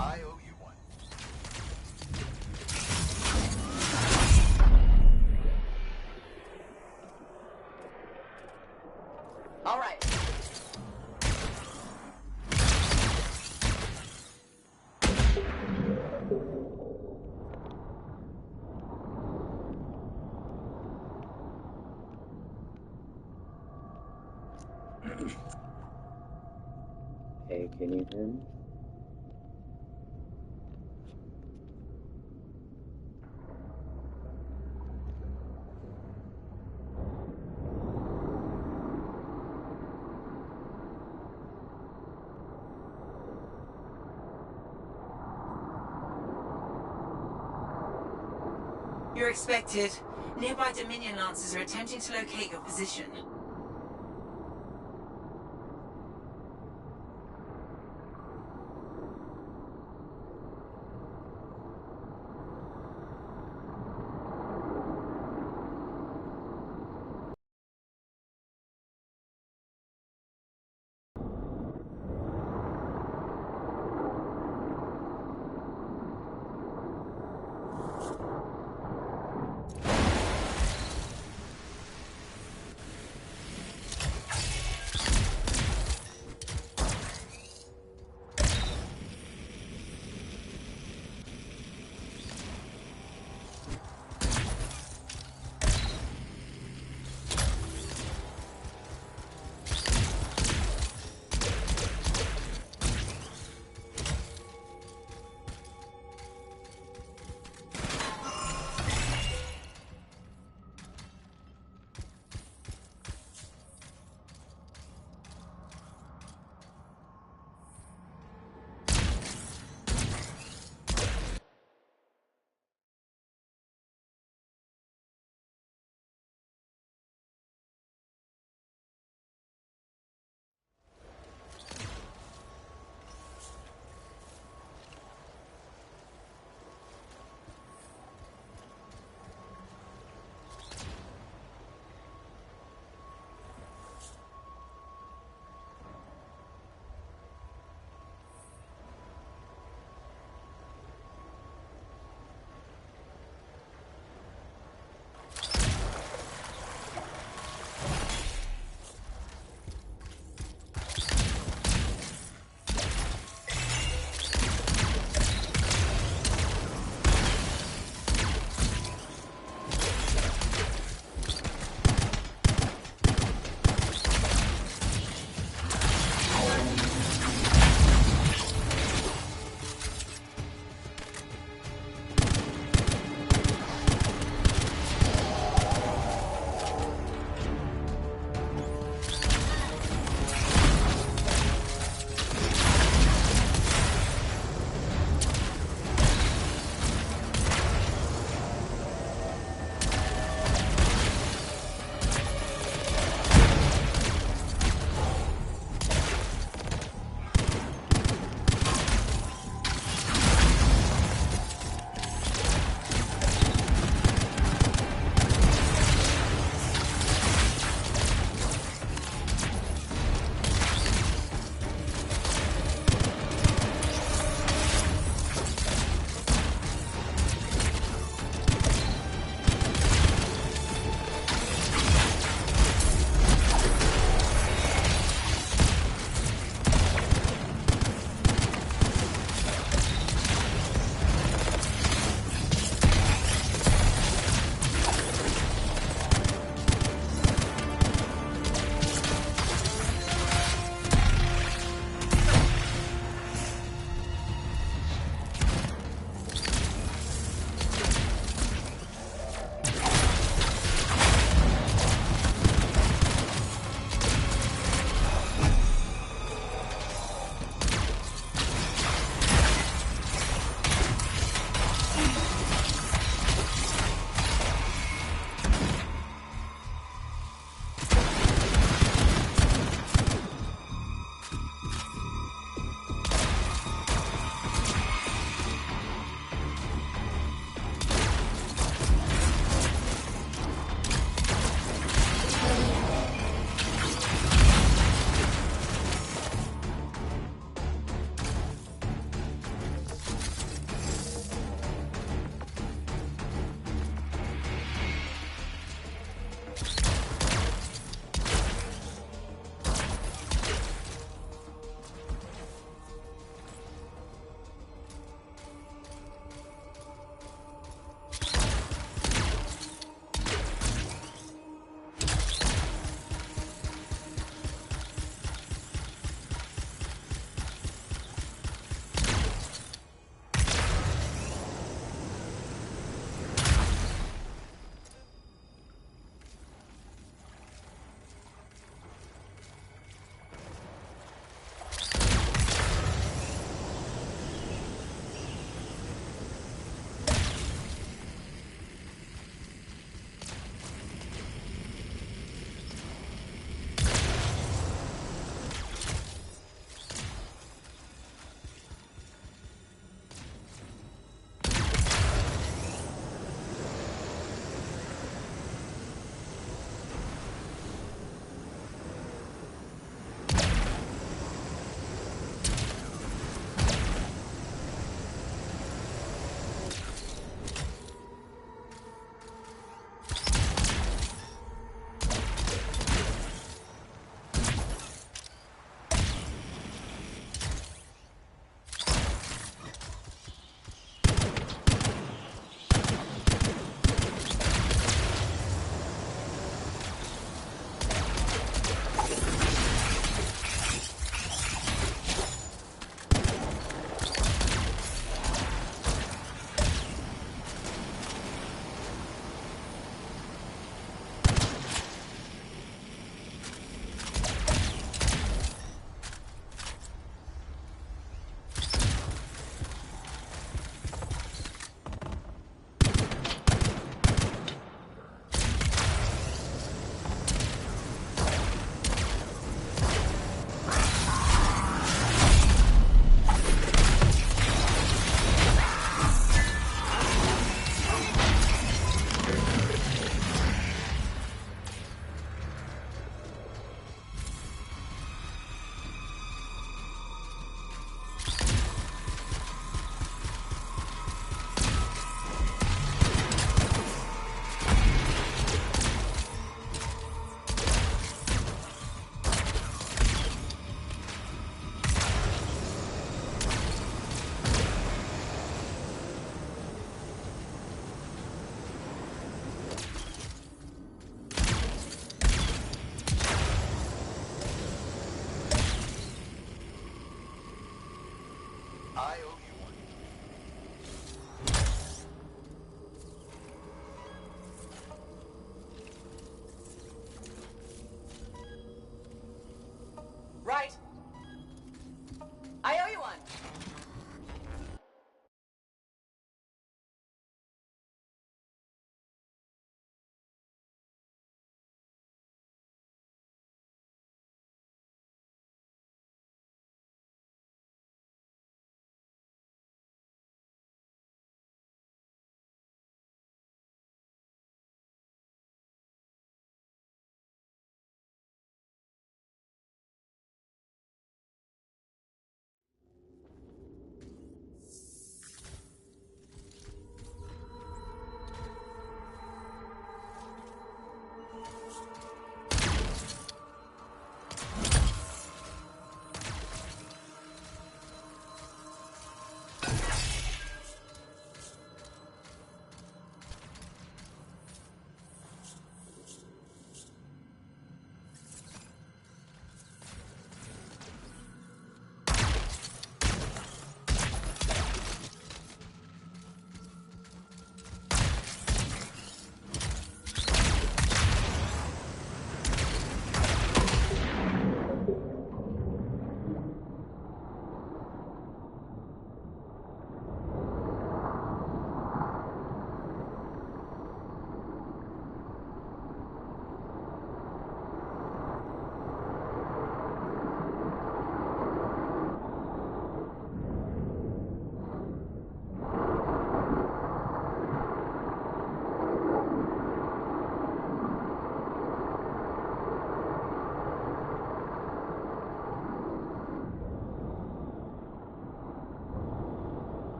I owe you one. All right. Hey, can you hear me? You're expected. Nearby Dominion Lancers are attempting to locate your position.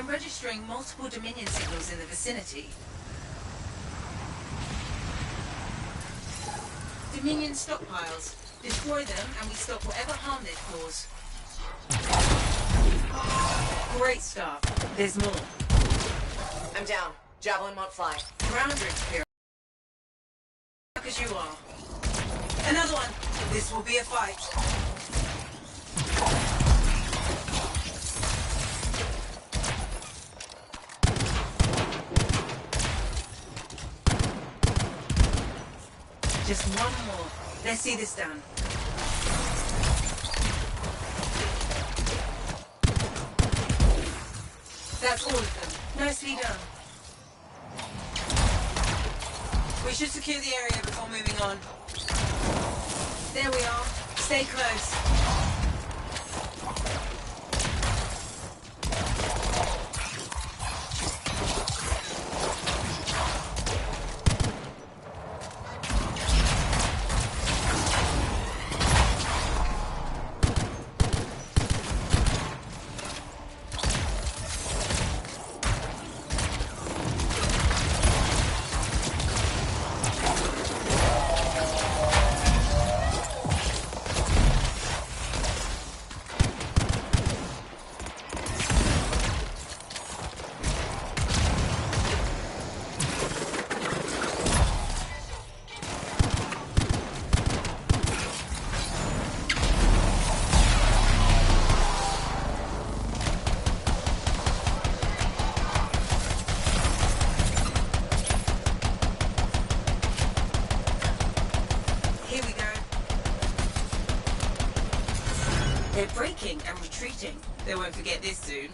registering multiple Dominion signals in the vicinity. Dominion stockpiles. Destroy them and we stop whatever harm they'd cause. Great start. There's more. I'm down. Javelin won't fly. Ground experience. As you are. Another one. This will be a fight. Just one more. Let's see this done. That's all of them. Nicely done. We should secure the area before moving on. There we are. Stay close. They're breaking and retreating. They won't forget this soon.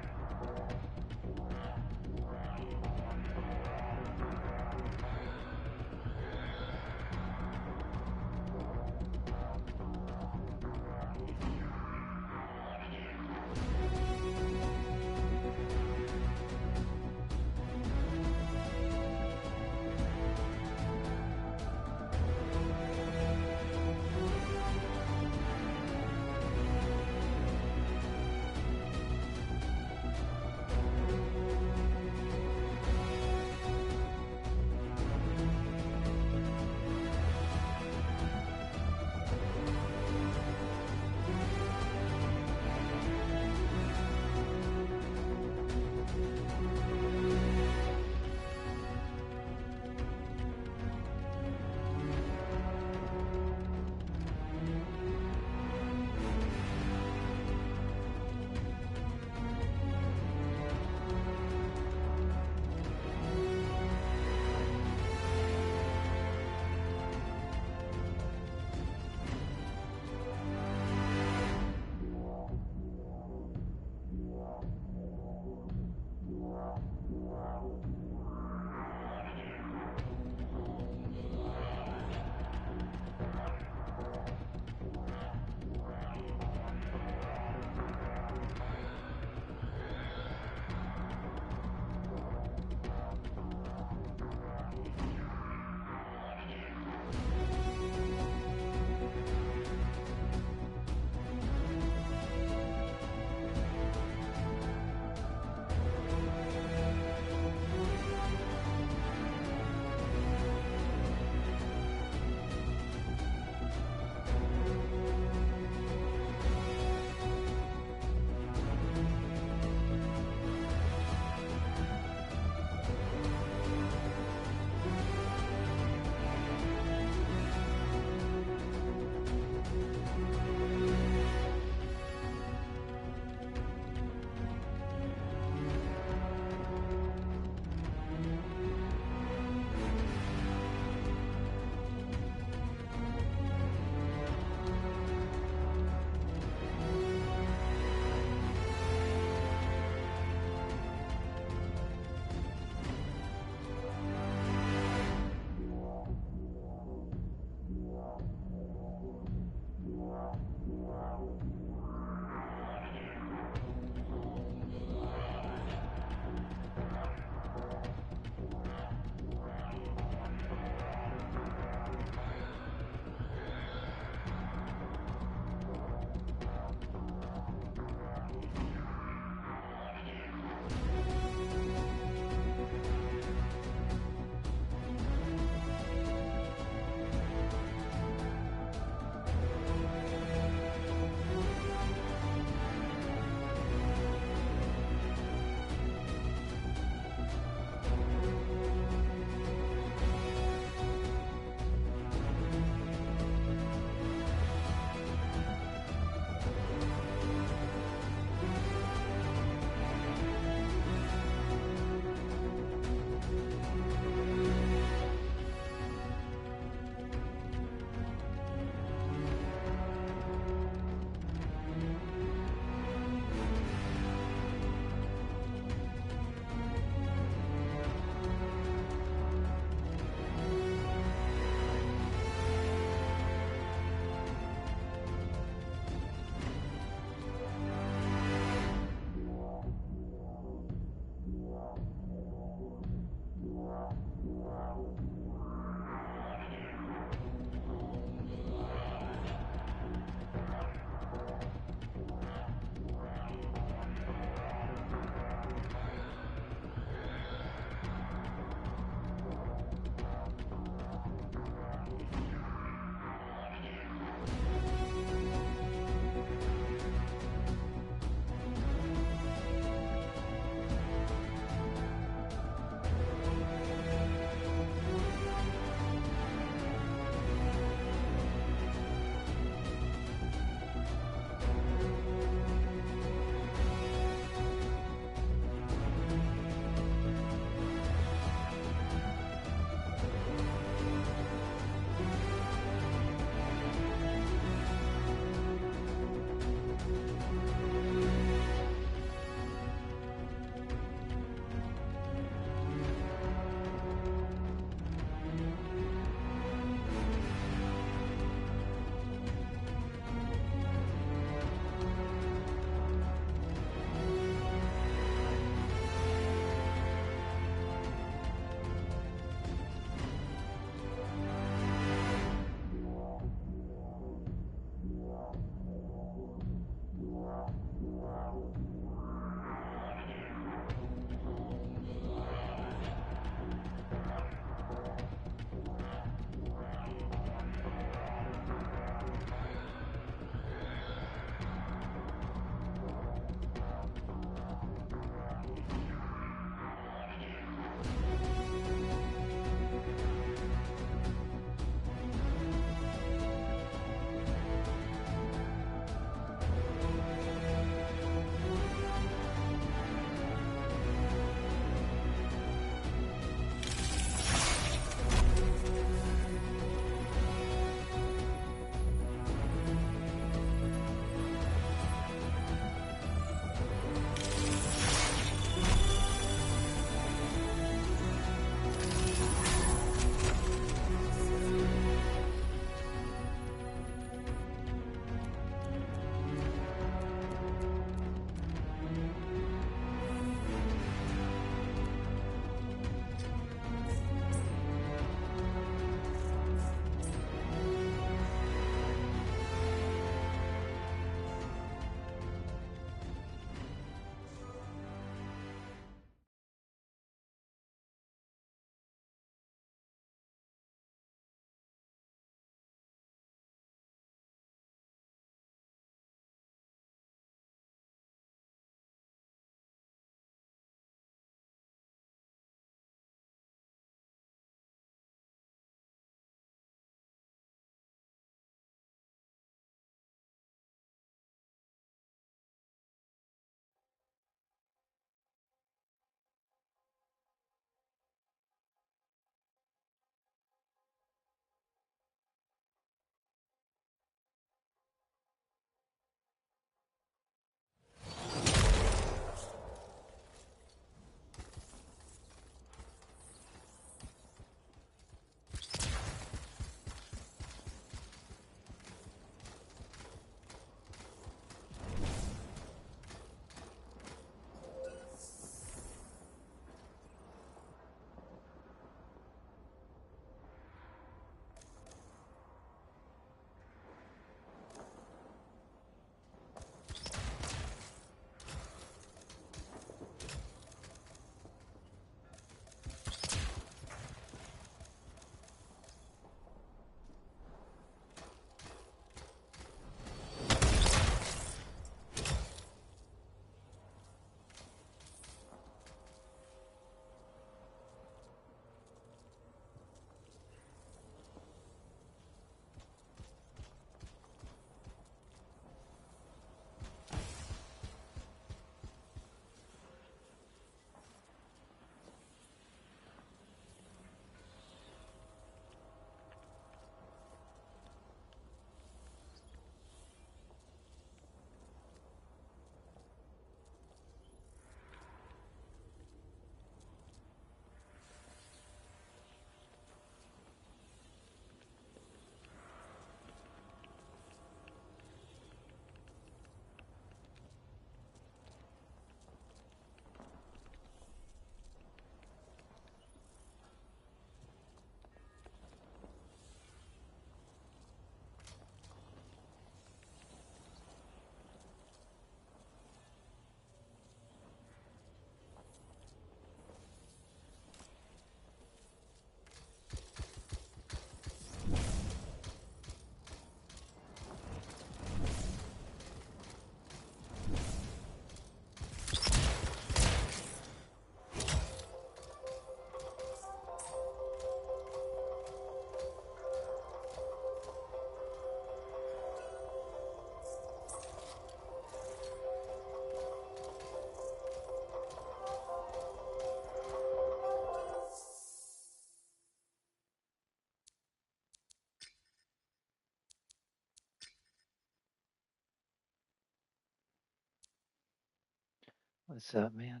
What's up, man?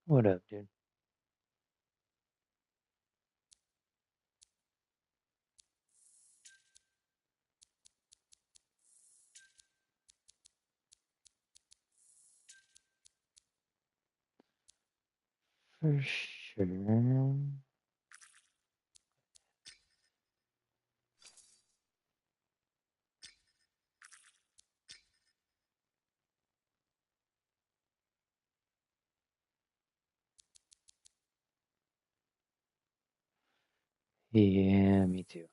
What up, dude? For sure. Yeah, me too.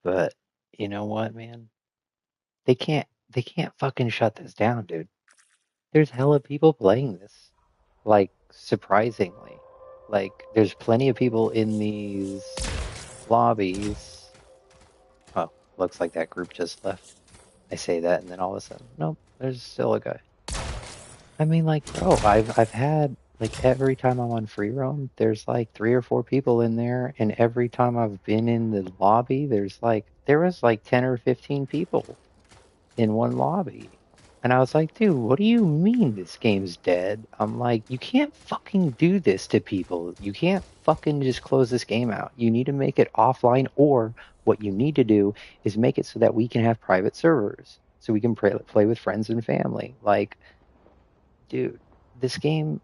But you know what, man? They can't fucking shut this down, dude. There's hella people playing this. Like, surprisingly. Like, there's plenty of people in these lobbies. Oh, looks like that group just left. I say that and then all of a sudden, nope, there's still a guy. I mean, like, bro, I've had like every time I'm on free roam, there's like three or four people in there, and every time I've been in the lobby, there was like 10 or 15 people in one lobby. And I was like, dude, what do you mean this game's dead? I'm like, you can't fucking do this to people. You can't fucking just close this game out. You need to make it offline, or what you need to do is make it so that we can have private servers so we can play with friends and family. Like, dude, this game,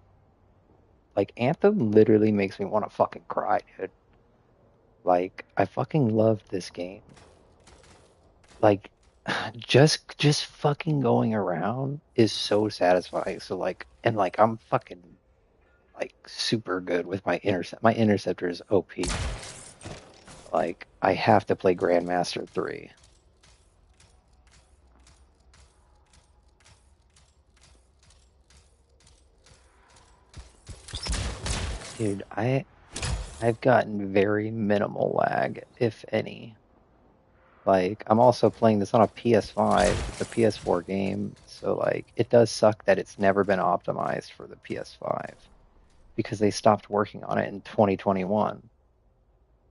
like Anthem, literally makes me want to fucking cry, dude. Like, I fucking love this game. Like, just fucking going around is so satisfying. So like, and like, I'm fucking like super good with my intercept. My interceptor is OP. Like, I have to play Grandmaster 3. Dude, I've gotten very minimal lag, if any. Like, I'm also playing this on a PS5. It's a PS4 game, so like it does suck that it's never been optimized for the PS5 because they stopped working on it in 2021.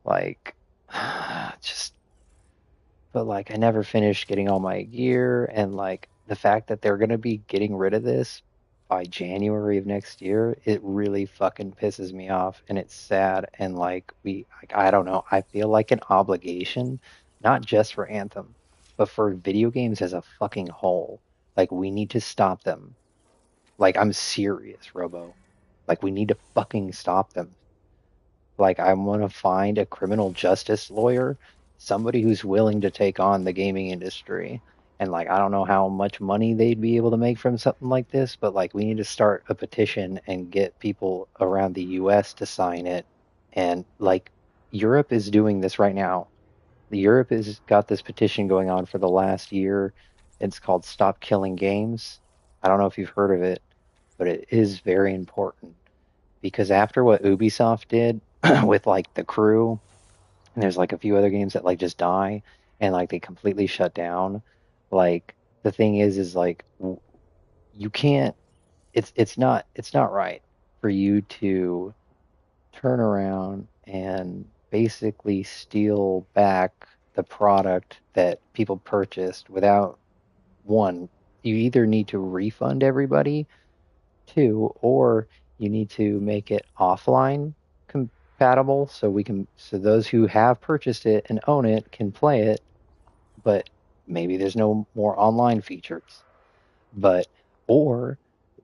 Like, just but like I never finished getting all my gear, and like the fact that they're gonna be getting rid of this by January of next year, it really fucking pisses me off, and it's sad. And like I don't know, I feel like an obligation, not just for Anthem, but for video games as a fucking whole. Like we need to stop them. Like I'm serious, Robo. Like we need to fucking stop them. Like, I want to find a criminal justice lawyer, somebody who's willing to take on the gaming industry. And like, I don't know how much money they'd be able to make from something like this, but like, we need to start a petition and get people around the US to sign it. And like, Europe is doing this right now. The Europe has got this petition going on for the last year. It's called Stop Killing Games. I don't know if you've heard of it, but it is very important because after what Ubisoft did with like the crew, and there's like a few other games that like just die and like they completely shut down. Like the thing is like you can't. It's not right for you to turn around and basically steal back the product that people purchased without one. You either need to refund everybody too, or you need to make it offline compatible so those who have purchased it and own it can play it, but maybe there's no more online features. But or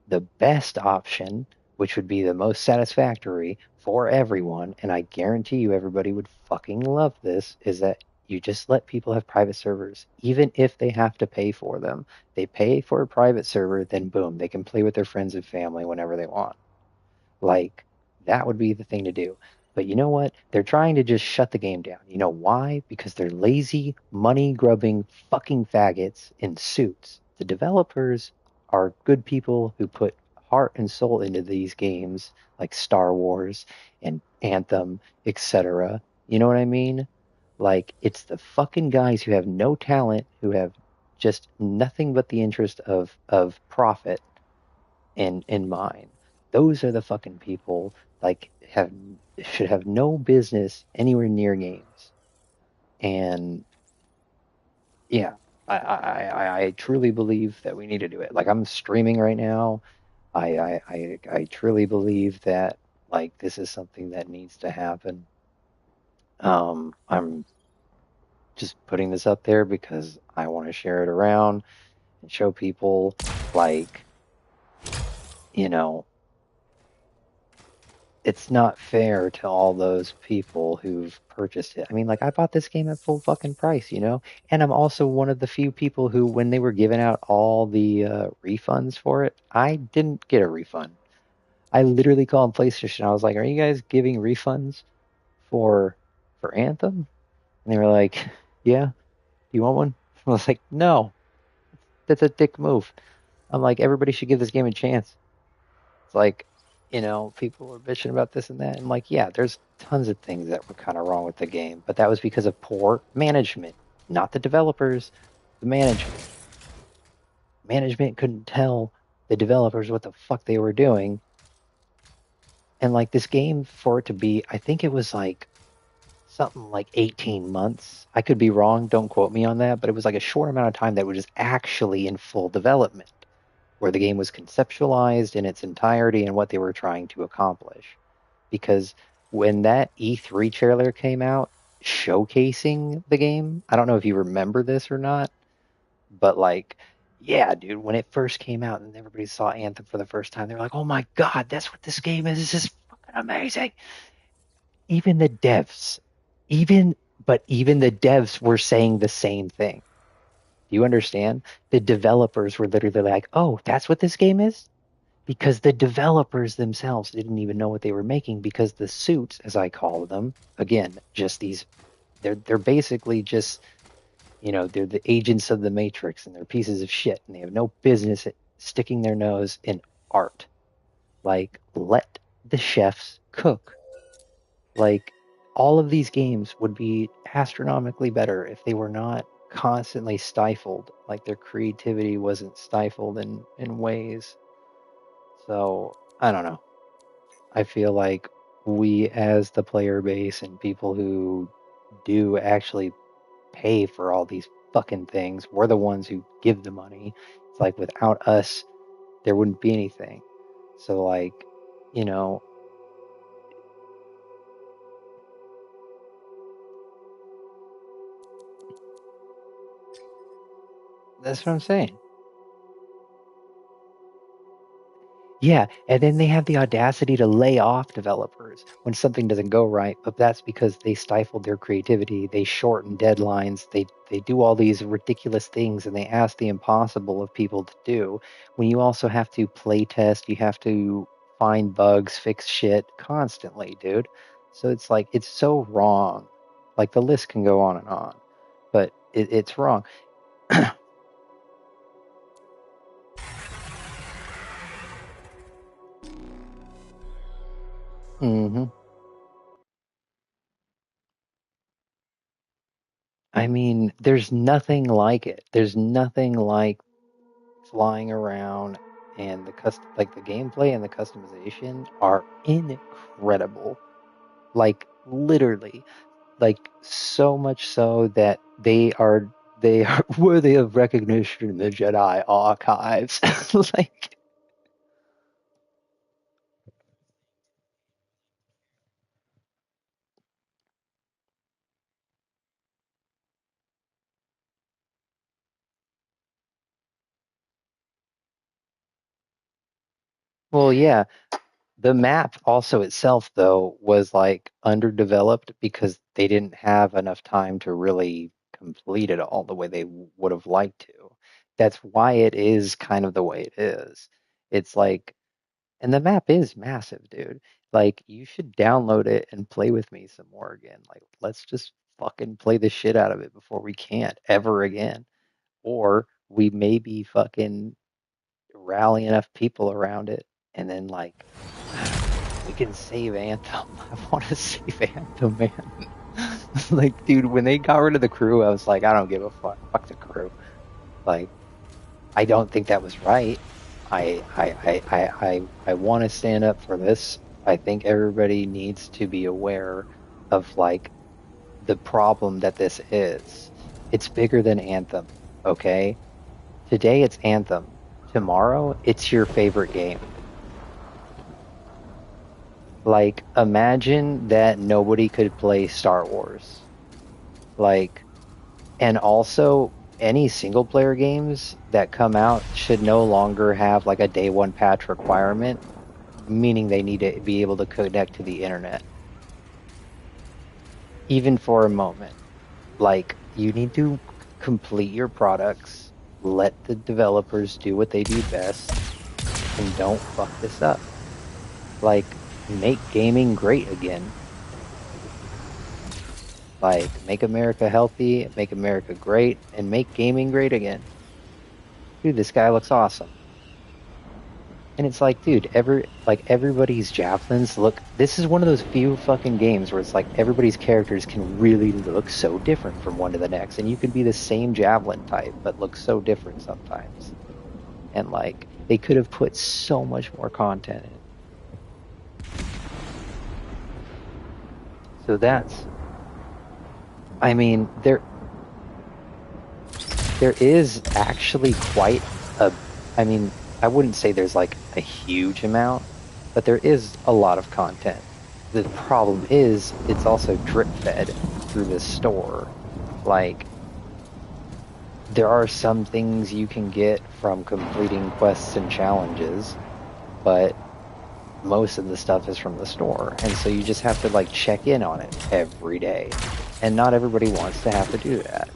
the best option, which would be the most satisfactory for everyone, and I guarantee you everybody would fucking love this, is that you just let people have private servers, even if they have to pay for them. They pay for a private server, then boom, they can play with their friends and family whenever they want. Like, that would be the thing to do. But you know what? They're trying to just shut the game down. You know why? Because they're lazy, money grubbing fucking faggots in suits. The developers are good people who put heart and soul into these games, like Star Wars and Anthem, etc. You know what I mean? Like, it's the fucking guys who have no talent, who have just nothing but the interest of profit in mind. those are the fucking people like should have no business anywhere near games. And yeah, I truly believe that we need to do it. Like I'm streaming right now. I truly believe that like this is something that needs to happen. I'm just putting this up there because I want to share it around and show people like, you know, it's not fair to all those people who've purchased it. I mean, like I bought this game at full fucking price, you know, and I'm also one of the few people who, when they were giving out all the refunds for it, I didn't get a refund. I literally called PlayStation. I was like, "Are you guys giving refunds for Anthem?" And they were like, "Yeah, do you want one?" I was like, "No, that's a dick move." I'm like, everybody should give this game a chance. It's like, people were bitching about this and that. And like, yeah, there's tons of things that were kind of wrong with the game, but that was because of poor management, not the developers, the management. Management couldn't tell the developers what the fuck they were doing. And like this game, for it to be, I think it was like something like 18 months. I could be wrong, don't quote me on that, but it was like a short amount of time that was just actually in full development, where the game was conceptualized in its entirety and what they were trying to accomplish. Because when that E3 trailer came out showcasing the game, I don't know if you remember this or not, but like, yeah, dude, when it first came out and everybody saw Anthem for the first time, they were like, oh my God, that's what this game is. This is fucking amazing. Even the devs, even the devs were saying the same thing. Do you understand? The developers were literally like, oh, that's what this game is? Because the developers themselves didn't even know what they were making because the suits, as I call them, again, just these, they're basically just, they're the agents of the Matrix and they're pieces of shit and they have no business sticking their nose in art. Like, let the chefs cook. Like, all of these games would be astronomically better if they were not constantly stifled, like their creativity wasn't stifled in ways. So, I don't know. I feel like we, as the player base and people who do actually pay for all these fucking things, we're the ones who give the money. It's like without us, there wouldn't be anything. So, like, you know, that's what I'm saying. Yeah, and then they have the audacity to lay off developers when something doesn't go right, but that's because they stifled their creativity, they shorten deadlines, they do all these ridiculous things and they ask the impossible of people to do. When you also have to play test, you have to find bugs, fix shit constantly, dude. So it's like it's so wrong. Like the list can go on and on, but it's wrong. hmm I mean, there's nothing like it. There's nothing like flying around and like the gameplay and the customization are incredible. Like literally, like so much so that they are worthy of recognition in the Jedi archives. Like, well, yeah, the map also itself though was like underdeveloped because they didn't have enough time to really complete it all the way they would have liked to. That's why it is kind of the way it is. It's like, and the map is massive, dude. Like you should download it and play with me some more again. Like let's just fucking play the shit out of it before we can't ever again. Or we maybe fucking rally enough people around it and then like I don't know. We can save Anthem. I want to save Anthem, man. Like, dude, when they got rid of the crew, I was like, I don't give a fuck. Fuck the crew. Like, I don't think that was right. I want to stand up for this. I think everybody needs to be aware of like the problem that this is. It's bigger than Anthem, okay? Today it's Anthem. Tomorrow it's your favorite game. Like, imagine that nobody could play Star Wars. Like, and also any single player games that come out should no longer have like a day one patch requirement, meaning they need to be able to connect to the internet, even for a moment. Like, you need to complete your products, let the developers do what they do best, and don't fuck this up. Like, make gaming great again. Like, make America healthy, make America great, and make gaming great again. Dude, this guy looks awesome. And it's like, dude, everybody's javelins look. This is one of those few fucking games where it's like everybody's characters can really look so different from one to the next, and you could be the same javelin type but look so different sometimes. And like, they could have put so much more content in. So that's. I mean, there is actually quite a. I mean, I wouldn't say there's like a huge amount, but there is a lot of content. The problem is it's also drip fed through the store. Like, there are some things you can get from completing quests and challenges, but most of the stuff is from the store. And so you just have to like check in on it every day. And not everybody wants to have to do that.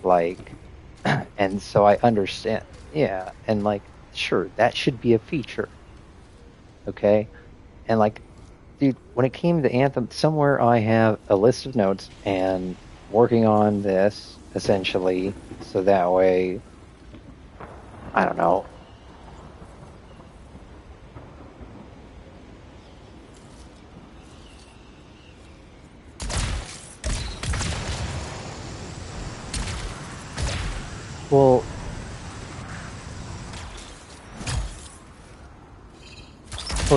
Like, and so I understand. Yeah, and like, sure, that should be a feature. Okay? And like, dude, when it came to Anthem, somewhere I have a list of notes and working on this, essentially, so that way, I don't know. Well,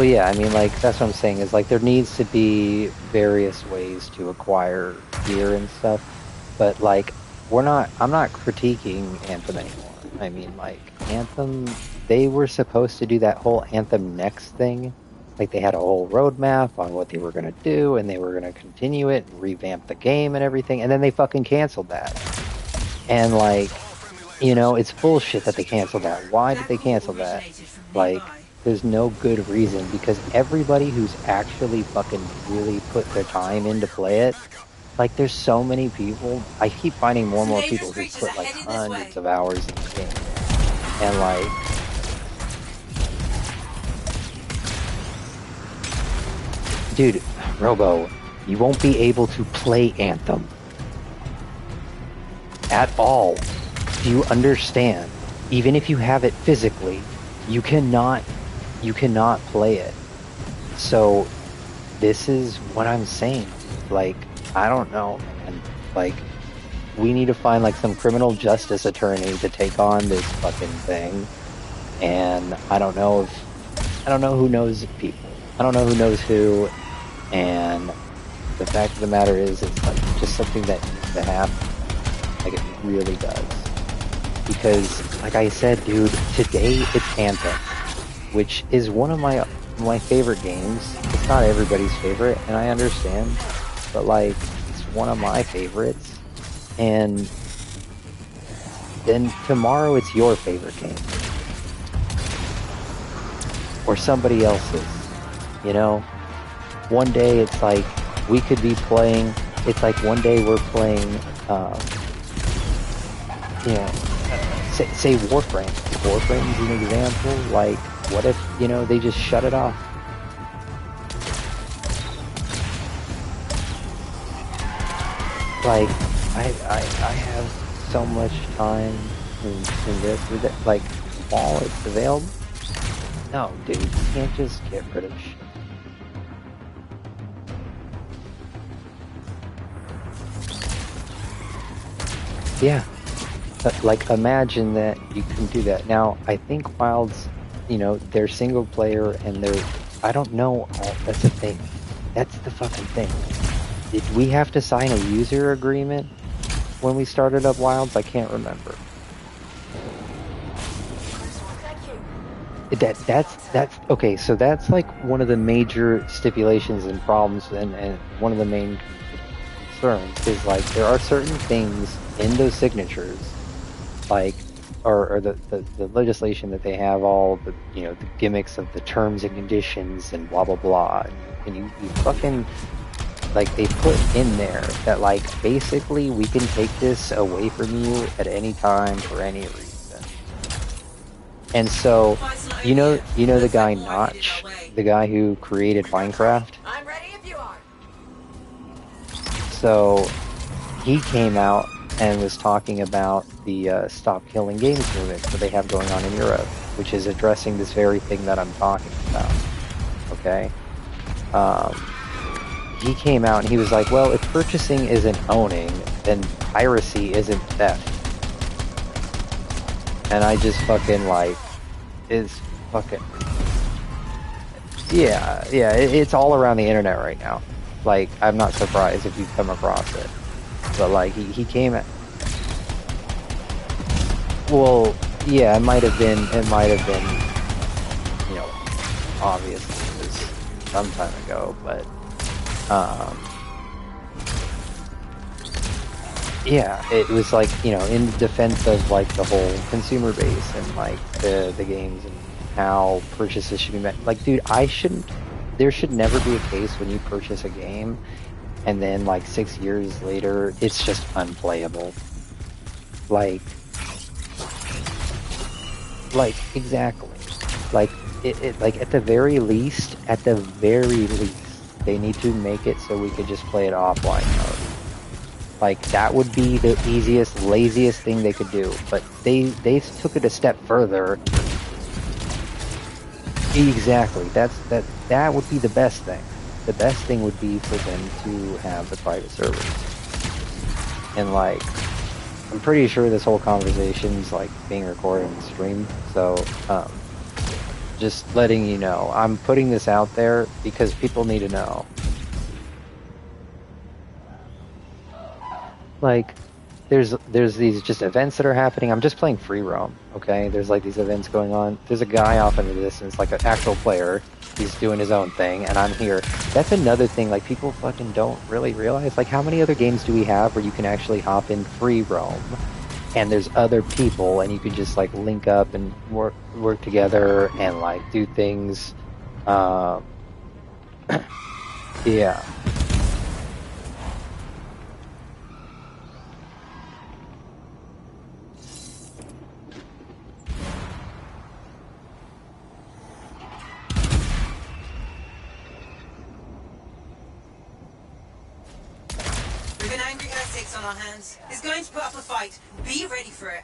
yeah, I mean, like, that's what I'm saying, is like, there needs to be various ways to acquire gear and stuff, but like, I'm not critiquing Anthem anymore. I mean, like, Anthem, they were supposed to do that whole Anthem Next thing. Like, they had a whole roadmap on what they were gonna do, and they were gonna continue it, and revamp the game and everything, and then they fucking canceled that. And like, you know, it's bullshit that they canceled that. Why did they cancel that? Like, there's no good reason, because everybody who's actually fucking really put their time in to play it, like, there's so many people. I keep finding more and more people who put like hundreds of hours in this game. And like, dude, Robo, you won't be able to play Anthem at all. Do you understand? Even if you have it physically, you cannot play it. So this is what I'm saying. Like, I don't know, man. Like, we need to find like some criminal justice attorney to take on this fucking thing. And I don't know who knows people. I don't know who knows who. And the fact of the matter is, it's like just something that needs to happen. Like, it really does. Because, like I said, dude, today it's Anthem, which is one of my favorite games. It's not everybody's favorite, and I understand, but like, it's one of my favorites. And then tomorrow it's your favorite game, or somebody else's. You know, one day it's like we could be playing. It's like one day we're playing, you know. Say Warframe. Warframe is an example. Like, what if, you know, they just shut it off? Like, I have so much time in this with it. Like, while it's available. No, dude, you can't just get rid of shit. Yeah. Like, imagine that you can do that. Now, I think Wild's you know, they're single player and they're, I don't know, that's the thing. That's the fucking thing. Did we have to sign a user agreement when we started up Wilds? I can't remember. That's okay. So that's like one of the major stipulations and problems, and one of the main concerns is like there are certain things in those signatures, like or the legislation that they have all the, you know, the gimmicks of the terms and conditions and blah blah blah, and you fucking, like, they put in there that like basically we can take this away from you at any time for any reason. And so, you know the guy Notch, the guy who created Minecraft. I'm ready if you are. So he came out and was talking about the Stop Killing Games movement that they have going on in Europe, which is addressing this very thing that I'm talking about. Okay. He came out and he was like, well, if purchasing isn't owning, then piracy isn't theft. And I just fucking like, is fucking, yeah, it's all around the internet right now. Like, I'm not surprised if you've come across it. But like, he came at, well, yeah, it might have been, you know, obviously it was some time ago, but yeah, it was like, you know, in defense of like the whole consumer base and like the games and how purchases should be met. Like, dude, there should never be a case when you purchase a game and then like 6 years later it's just unplayable. Like exactly. Like it like at the very least, they need to make it so we could just play it offline mode. Like, that would be the easiest, laziest thing they could do. But they took it a step further. Exactly. That would be the best thing. The best thing would be for them to have the private servers. And like, I'm pretty sure this whole conversation's like being recorded and streamed. So just letting you know, I'm putting this out there because people need to know. Like, there's these just events that are happening. I'm just playing free roam, okay? There's like these events going on. There's a guy off in the distance, like an actual player. He's doing his own thing, and I'm here. That's another thing, like, people fucking don't really realize. Like, how many other games do we have where you can actually hop in free roam, and there's other people, and you can just like link up and work together and like do things. Yeah. We've an angry heretics on our hands. He's going to put up a fight. Be ready for it.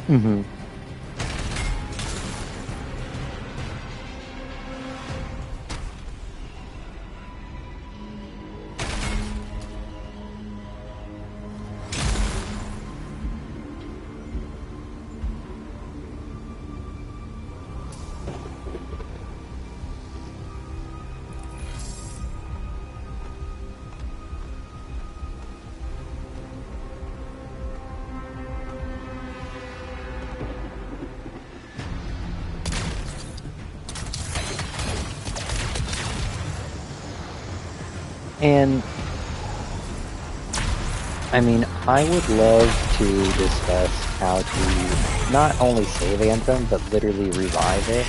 Mm-hmm. And I mean, I would love to discuss how to not only save Anthem, but literally revive it.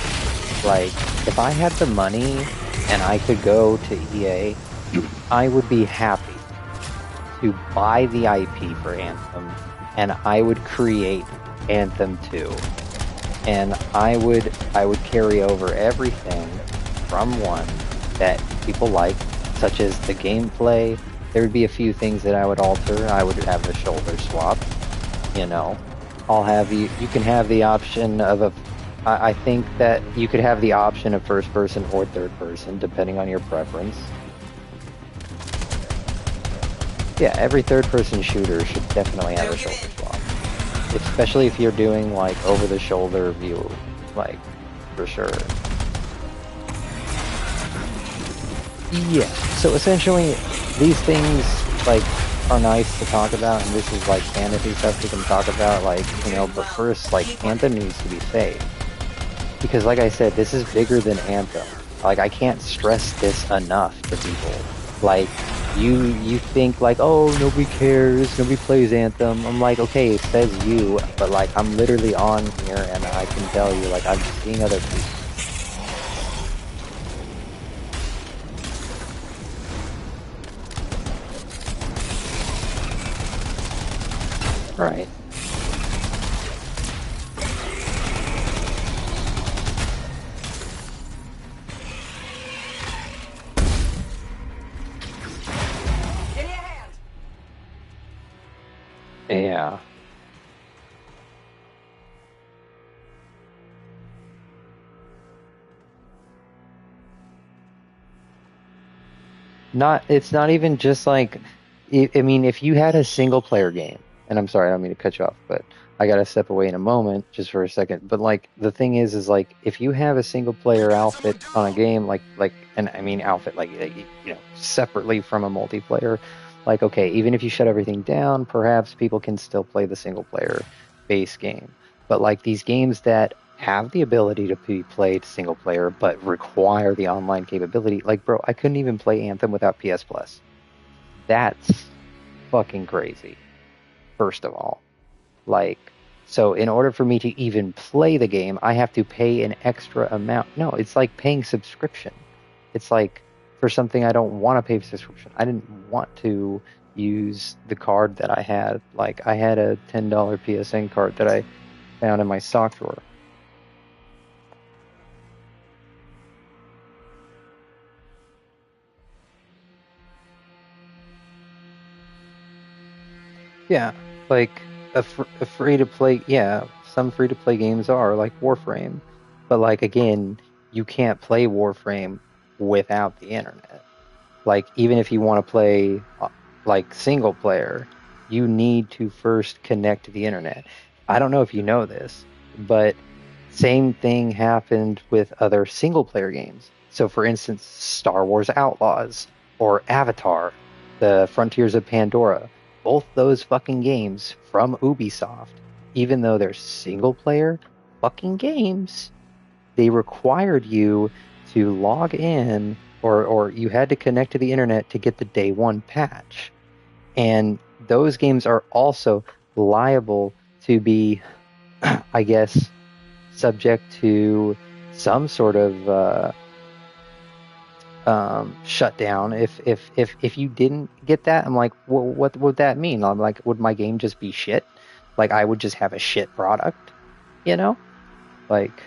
Like, if I had the money and I could go to EA, I would be happy to buy the IP for Anthem, and I would create Anthem 2. And I would carry over everything from 1 that people like, such as the gameplay. There would be a few things that I would alter. I would have the shoulder swap, you know. I'll have you can have the option of I think that you could have the option of first person or third person, depending on your preference. Yeah, every third person shooter should definitely have a shoulder swap. Especially if you're doing like over the shoulder view, like for sure. Yeah, so essentially these things like are nice to talk about, and this is like fantasy stuff we can talk about, like, you know, but first, like, Anthem needs to be saved. Because like I said, this is bigger than Anthem. Like, I can't stress this enough to people. Like, you think like, oh, nobody cares, nobody plays Anthem. I'm like, okay, it says you, but like, I'm literally on here and I can tell you, like, I'm seeing other people. Right. Give me a hand. Yeah. It's not even just like, I mean, if you had a single player game, and I'm sorry, I don't mean to cut you off, but I gotta step away in a moment just for a second. But like, the thing is like, if you have a single player outfit on a game, and I mean outfit, you know, separately from a multiplayer, like, okay, even if you shut everything down, perhaps people can still play the single player base game. But like these games that have the ability to be played single player but require the online capability, like, bro, I couldn't even play Anthem without PS Plus. That's fucking crazy, first of all. Like, so in order for me to even play the game, I have to pay an extra amount. No, it's like paying subscription. It's like for something I don't want to pay for subscription. I didn't want to use the card that I had. Like, I had a $10 PSN card that I found in my sock drawer. Yeah, like a free to play. Yeah, some free to play games are like Warframe, but like again, you can't play Warframe without the internet. Like, even if you want to play like single player, you need to first connect to the internet. I don't know if you know this, but same thing happened with other single player games. So for instance, Star Wars Outlaws or Avatar, The Frontiers of Pandora, both those fucking games from Ubisoft, even though they're single player fucking games, they required you to log in, or you had to connect to the internet to get the day one patch. And those games are also liable to be, I guess, subject to some sort of shutdown if you didn't get that. I'm like, well, what would that mean? I'm like, would my game just be shit? Like, I would just have a shit product, you know? Like,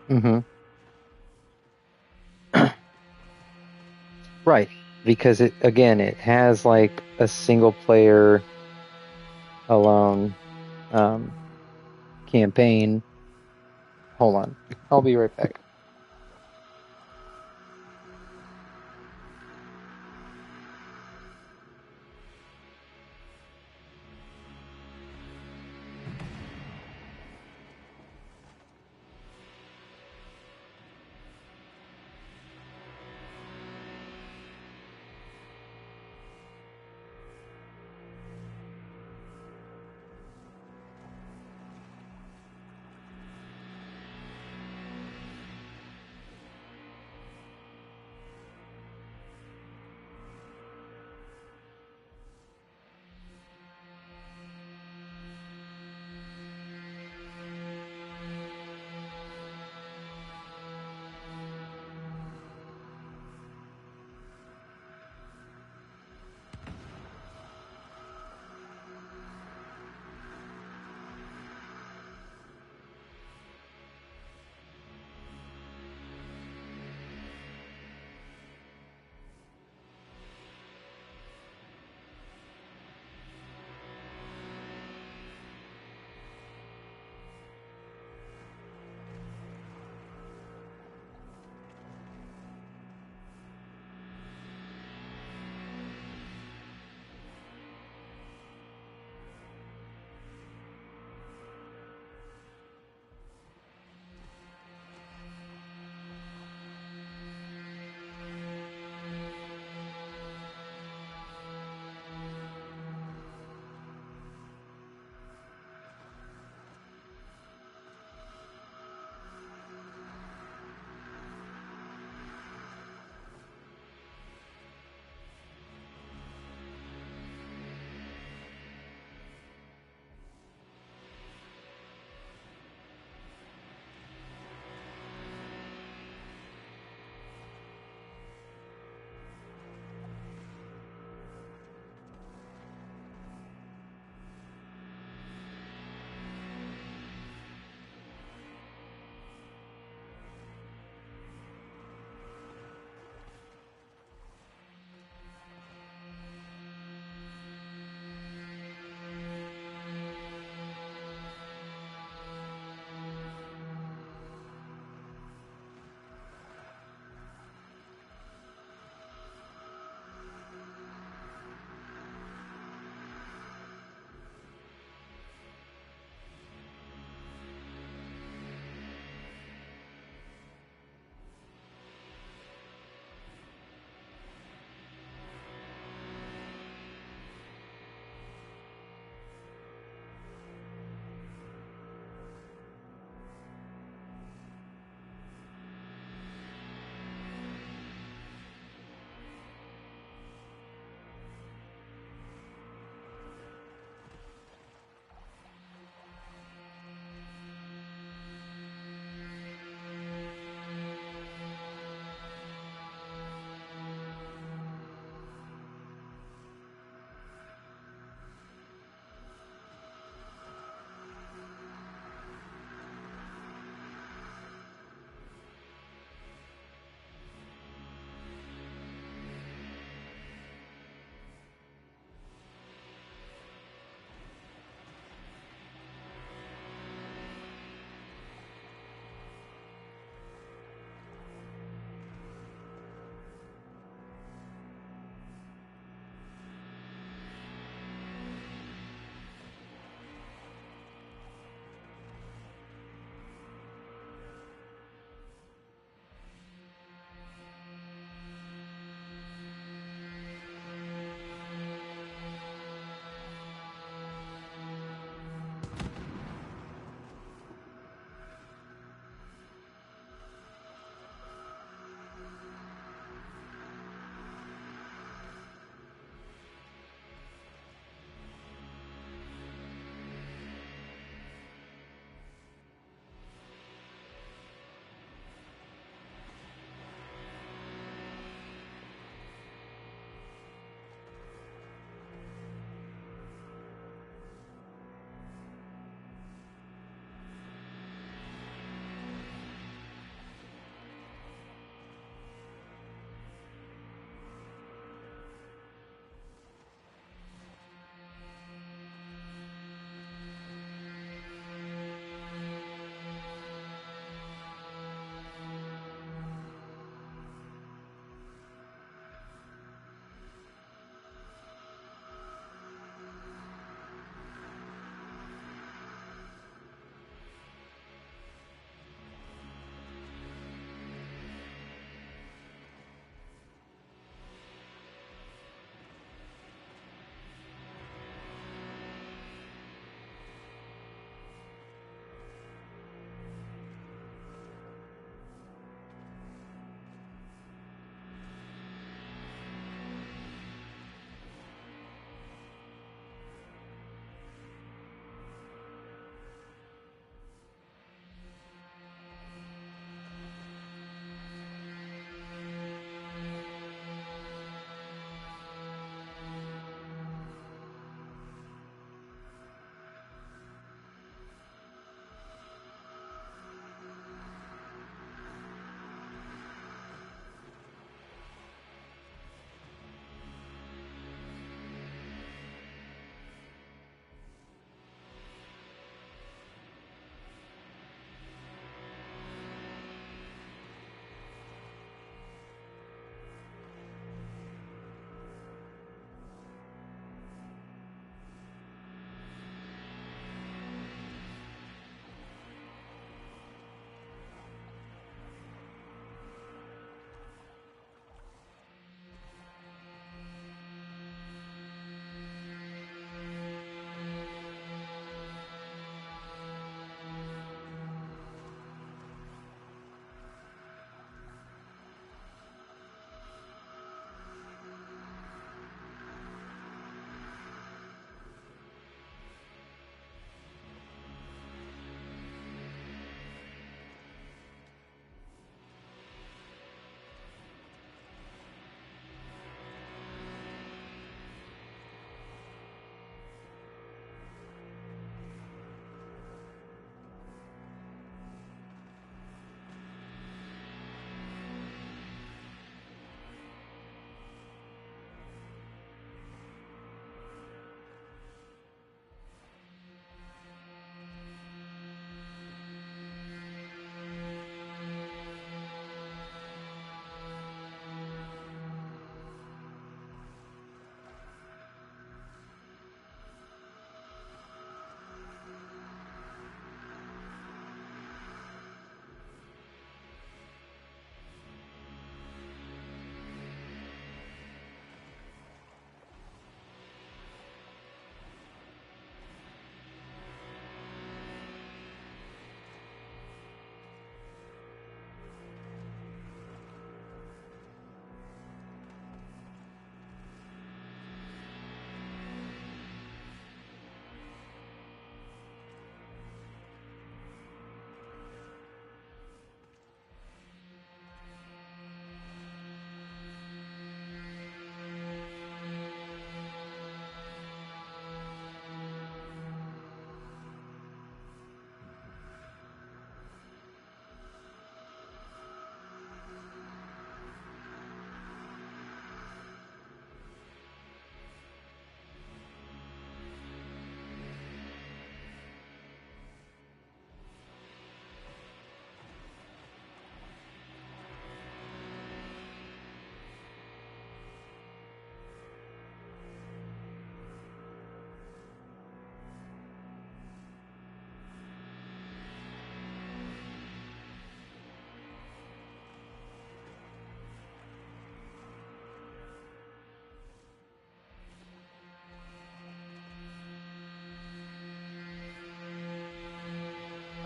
mm-hmm. Right, because it has like a single player alone um, campaign. Hold on, I'll be right back.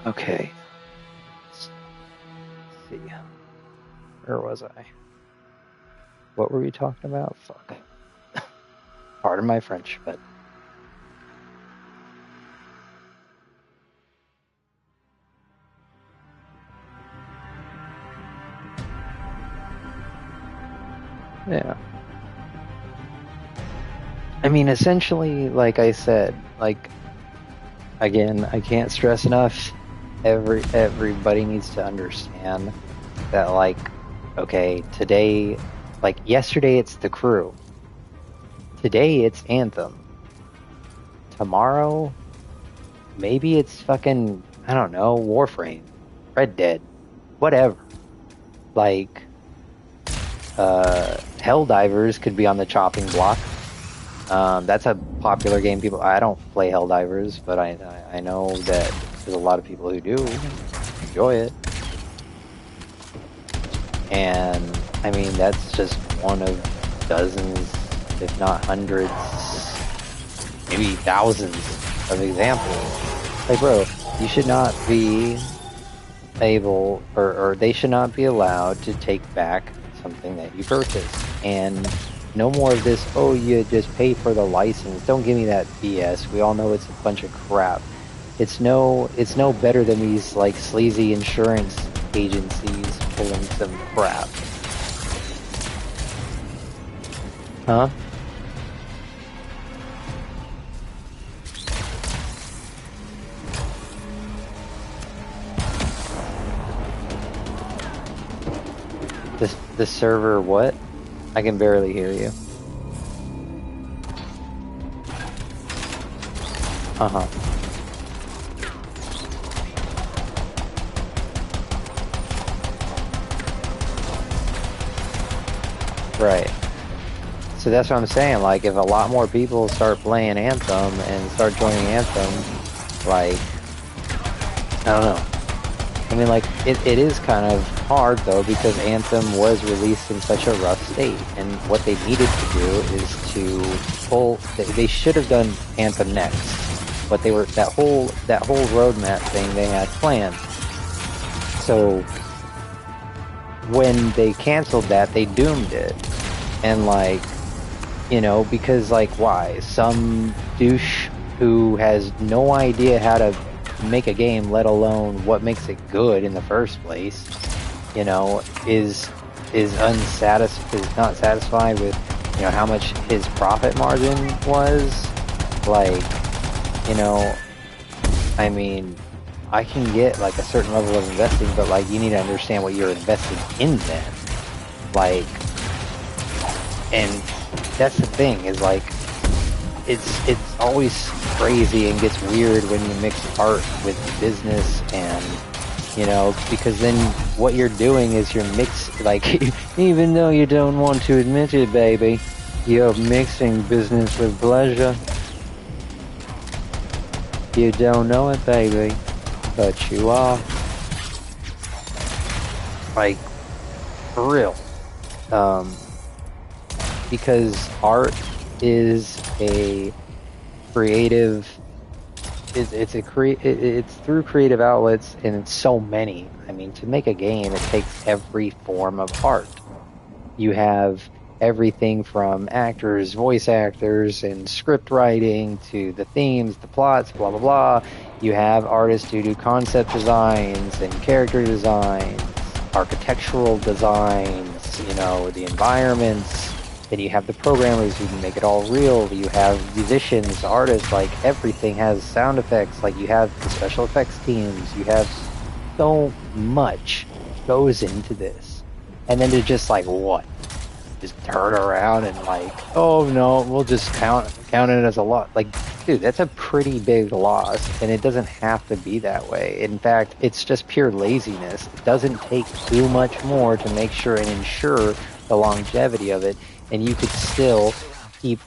Okay. Let's see. Where was I? What were we talking about? Fuck. Pardon my French, but... Yeah. I mean, essentially, like I said, like, again, I can't stress enough, everybody needs to understand that, like, okay, today, like, yesterday it's The Crew. Today it's Anthem. Tomorrow, maybe it's fucking, I don't know, Warframe, Red Dead, whatever. Like, Helldivers could be on the chopping block. That's a popular game. I don't play Helldivers, but I know that there's a lot of people who do enjoy it. And I mean, that's just one of dozens, if not hundreds, maybe thousands of examples. Like, bro, you should not be able, or they should not be allowed to take back something that you purchased. And no more of this, oh, you just pay for the license. Don't give me that BS. We all know it's a bunch of crap. It's no better than these, like, sleazy insurance agencies pulling some crap. Huh? The server what? I can barely hear you. Uh-huh. Right. So that's what I'm saying. Like, if a lot more people start playing Anthem and start joining Anthem, like, I don't know. I mean, like, it is kind of hard, though, because Anthem was released in such a rough state, and what they needed to do is to pull... They should have done Anthem next, but they were... That whole roadmap thing they had planned. So, when they canceled that, they doomed it. And, like, you know, because, like, why? Some douche who has no idea how to make a game, let alone what makes it good in the first place, you know, is not satisfied with, you know, how much his profit margin was. Like, you know, I mean, I can get, like, a certain level of investing, but, like, you need to understand what you're investing in then. Like, and that's the thing, is, like, it's always crazy and gets weird when you mix art with business, and, you know, because then what you're doing is you're like, even though you don't want to admit it, baby, you're mixing business with pleasure. You don't know it, baby, but you are. Like, for real. Because art is a creative, it's through creative outlets, and it's so many. I mean, to make a game, it takes every form of art. You have everything from actors, voice actors, and script writing, to the themes, the plots, blah blah blah. You have artists who do concept designs and character designs, architectural designs, you know, the environments. Then you have the programmers who can make it all real. You have musicians, artists, like, everything has sound effects. Like, you have the special effects teams. You have so much goes into this. And then to just, like, what? Just turn around and, like, oh no, we'll just count it as a loss. Like, dude, that's a pretty big loss, and it doesn't have to be that way. In fact, it's just pure laziness. It doesn't take too much more to make sure and ensure the longevity of it, and you could still keep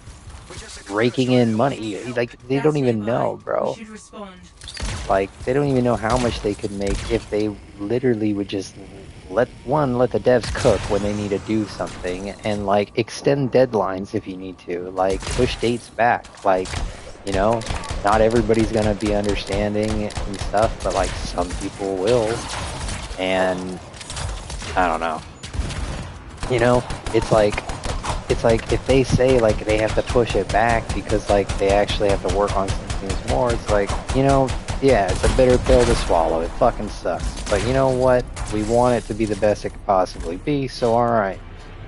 raking in money. Like, they don't even know, bro. Like, they don't even know how much they could make if they literally would just let the devs cook when they need to do something, and, like, extend deadlines if you need to, like, push dates back, like, you know, not everybody's gonna be understanding and stuff, but like some people will. And I don't know. You know, it's like if they say like they have to push it back because like they actually have to work on some things more, it's like, you know, yeah, it's a bitter pill to swallow. It fucking sucks. But you know what? We want it to be the best it could possibly be, so alright.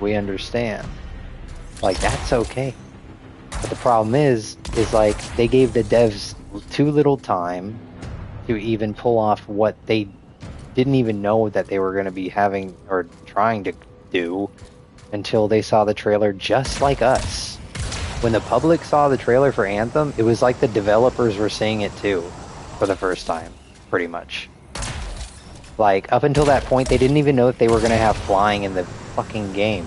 We understand. Like, that's okay. But the problem is like they gave the devs too little time to even pull off what they didn't even know that they were going to be having or trying to do until they saw the trailer, just like us. When the public saw the trailer for Anthem, it was like the developers were seeing it too for the first time, pretty much. Like, up until that point, they didn't even know if they were going to have flying in the fucking game.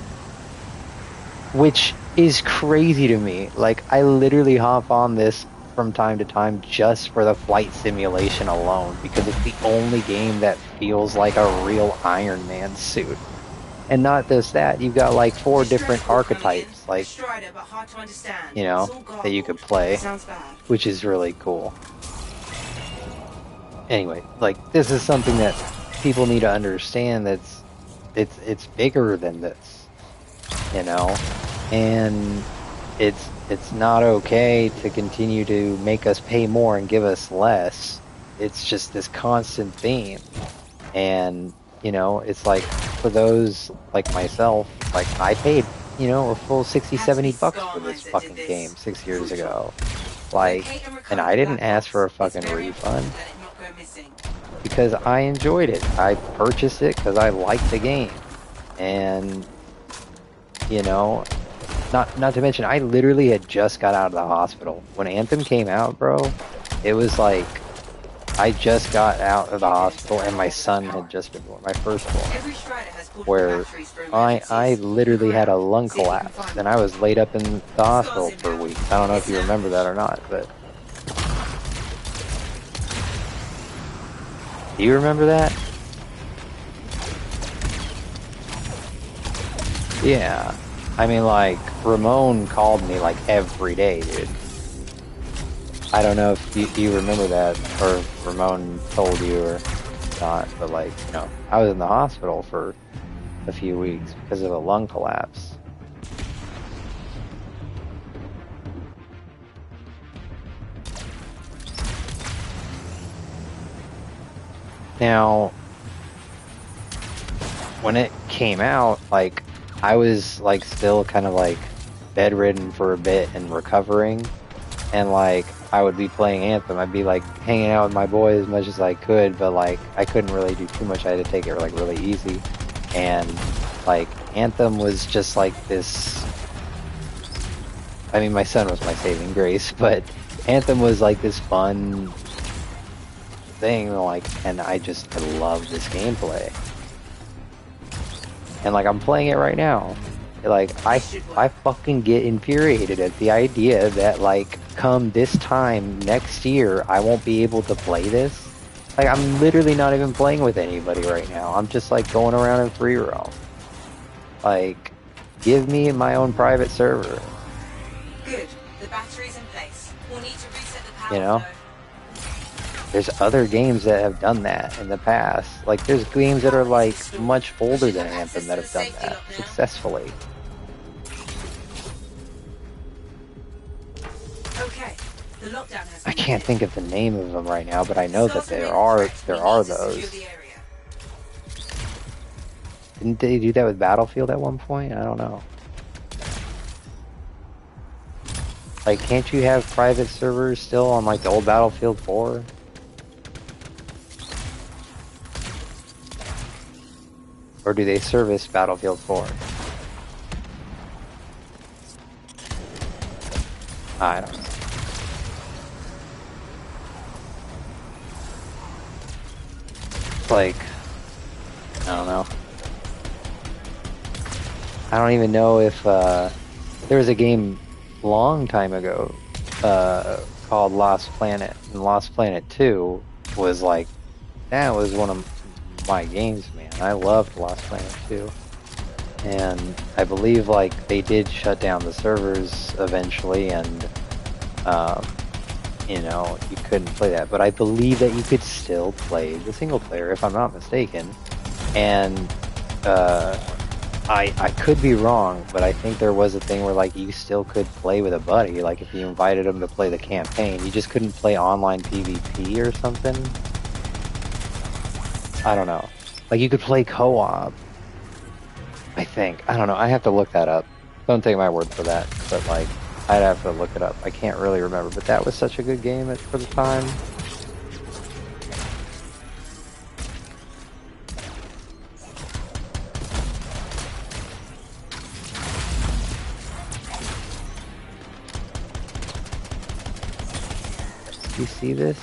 Which is crazy to me. Like, I literally hop on this from time to time just for the flight simulation alone, because it's the only game that feels like a real Iron Man suit. And not just that, you've got like 4 different archetypes, like, you know, that you could play, which is really cool. Anyway, like, this is something that people need to understand, that's it's bigger than this, you know, and it's not okay to continue to make us pay more and give us less. It's just this constant theme. And you know, it's like, for those like myself, like, I paid, you know, a full 60, 70 bucks for this fucking game 6 years ago. Like, and I didn't ask for a fucking refund because I enjoyed it. I purchased it because I liked the game. And, you know, not to mention, I literally had just got out of the hospital. When Anthem came out, bro, it was like, I just got out of the hospital and my son had just been born, my firstborn, where I literally had a lung collapse and I was laid up in the hospital for weeks. I don't know if you remember that or not, but do you remember that? Yeah. I mean, like, Ramon called me like every day, dude. I don't know if you remember that, or Ramon told you or not, but like, you know, I was in the hospital for a few weeks because of a lung collapse. Now, when it came out, like, I was like still kind of like bedridden for a bit and recovering, and like, I would be playing Anthem. I'd be like hanging out with my boy as much as I could, but like, I couldn't really do too much. I had to take it like really easy. And like, Anthem was just like this, I mean, my son was my saving grace, but Anthem was like this fun thing, like, and I love this gameplay. And like, I'm playing it right now. Like, I fucking get infuriated at the idea that like, come this time next year, I won't be able to play this. Like, I'm literally not even playing with anybody right now. I'm just like going around in free roam. Like, give me my own private server. Good. The battery's in place. We'll need to reset the power. You know? There's other games that have done that in the past. Like, there's games that are like much older than Anthem that have done that successfully. Okay. The lockdown has I can't think of the name of them right now, but I know that there are those. Didn't they do that with Battlefield at one point? I don't know. Like, can't you have private servers still on like the old Battlefield 4? Or do they service Battlefield 4? I don't know. It's like, I don't know. I don't even know if there was a game long time ago called Lost Planet, and Lost Planet 2 was like, that was one of my games, man. I loved Lost Planet 2. And I believe like they did shut down the servers eventually, and you know, you couldn't play that. But I believe that you could still play the single player, if I'm not mistaken. And I could be wrong, but I think there was a thing where like you still could play with a buddy. Like if you invited him to play the campaign, you just couldn't play online PvP or something. I don't know. Like you could play co-op. I think. I don't know. I have to look that up. Don't take my word for that. But like, I'd have to look it up. I can't really remember. But that was such a good game for the time. You see this?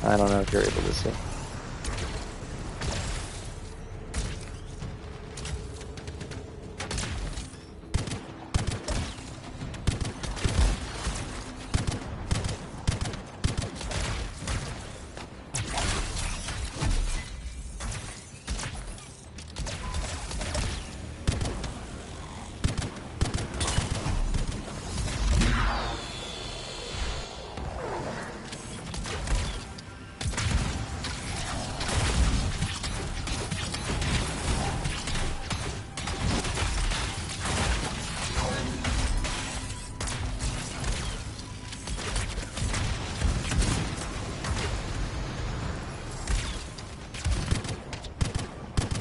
I don't know if you're able to see.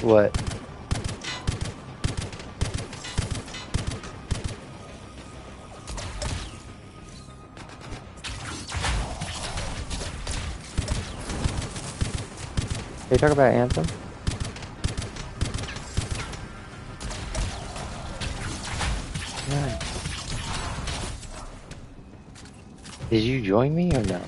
What? Are you talking about Anthem? Nice. Did you join me or no?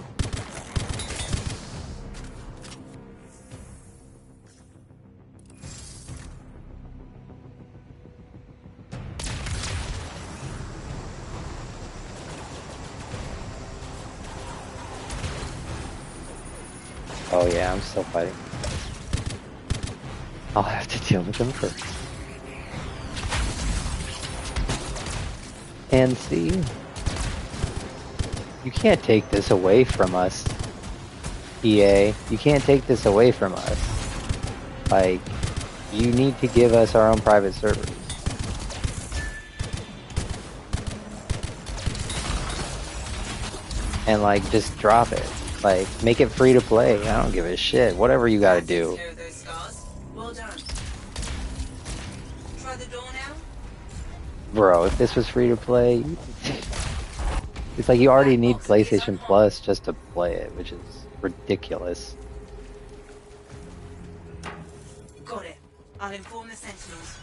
Oh yeah, I'm still fighting. I'll have to deal with them first. And see, you can't take this away from us, EA. You can't take this away from us. Like, you need to give us our own private servers. And like, just drop it. Like, make it free to play. I don't give a shit. Whatever you gotta do. Well done. Try the door now? Bro, if this was free to play, it's like you already need PlayStation Plus just to play it, which is ridiculous. Got it. I'll inform the Sentinels.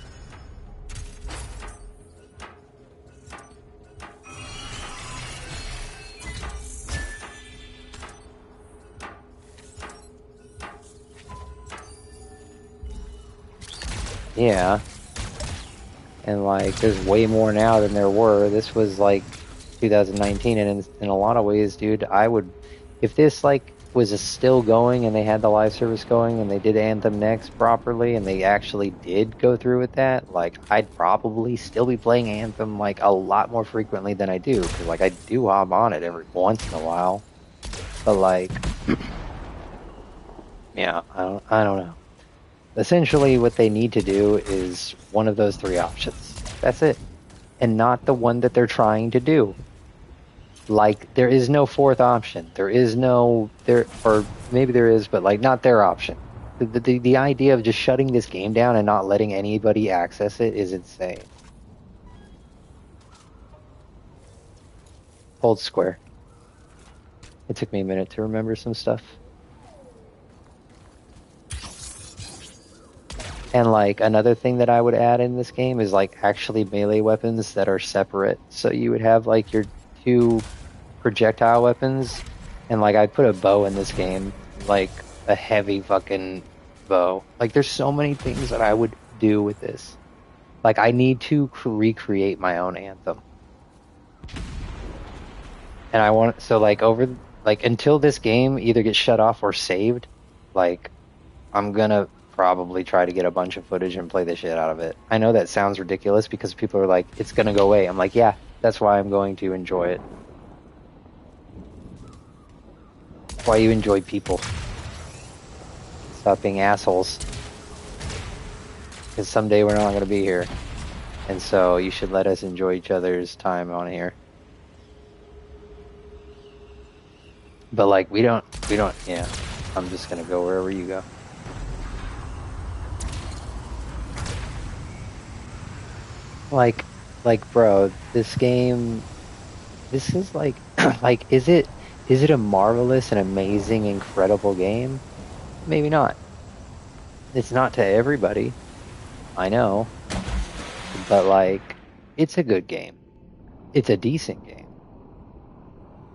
Yeah. And like, there's way more now than there were. This was like 2019, and in a lot of ways, dude, I would, if this like was still going and they had the live service going and they did Anthem next properly and they actually did go through with that, like I'd probably still be playing Anthem like a lot more frequently than I do, because like I do hop on it every once in a while. But like, yeah, I don't know. Essentially, what they need to do is one of those three options. That's it. And not the one that they're trying to do. Like, there is no fourth option. There is no, or maybe there is, but like, not their option. The idea of just shutting this game down and not letting anybody access it is insane. Hold square. It took me a minute to remember some stuff. And like another thing that I would add in this game is like actually melee weapons that are separate. So you would have like your two projectile weapons, and like I'd put a bow in this game, like a heavy fucking bow. Like there's so many things that I would do with this. Like I need to recreate my own Anthem. And I want, so like until this game either gets shut off or saved, like I'm gonna probably try to get a bunch of footage and play the shit out of it. I know that sounds ridiculous because people are like, it's gonna go away. I'm like, yeah, that's why I'm going to enjoy it. why you enjoy people. Stop being assholes. Because someday we're not going to be here. And so you should let us enjoy each other's time on here. But like, we don't, yeah. I'm just going to go wherever you go. Like, bro, this game, this is like, like, is it a marvelous and amazing, incredible game? Maybe not. It's not to everybody. I know. But like, it's a good game. It's a decent game.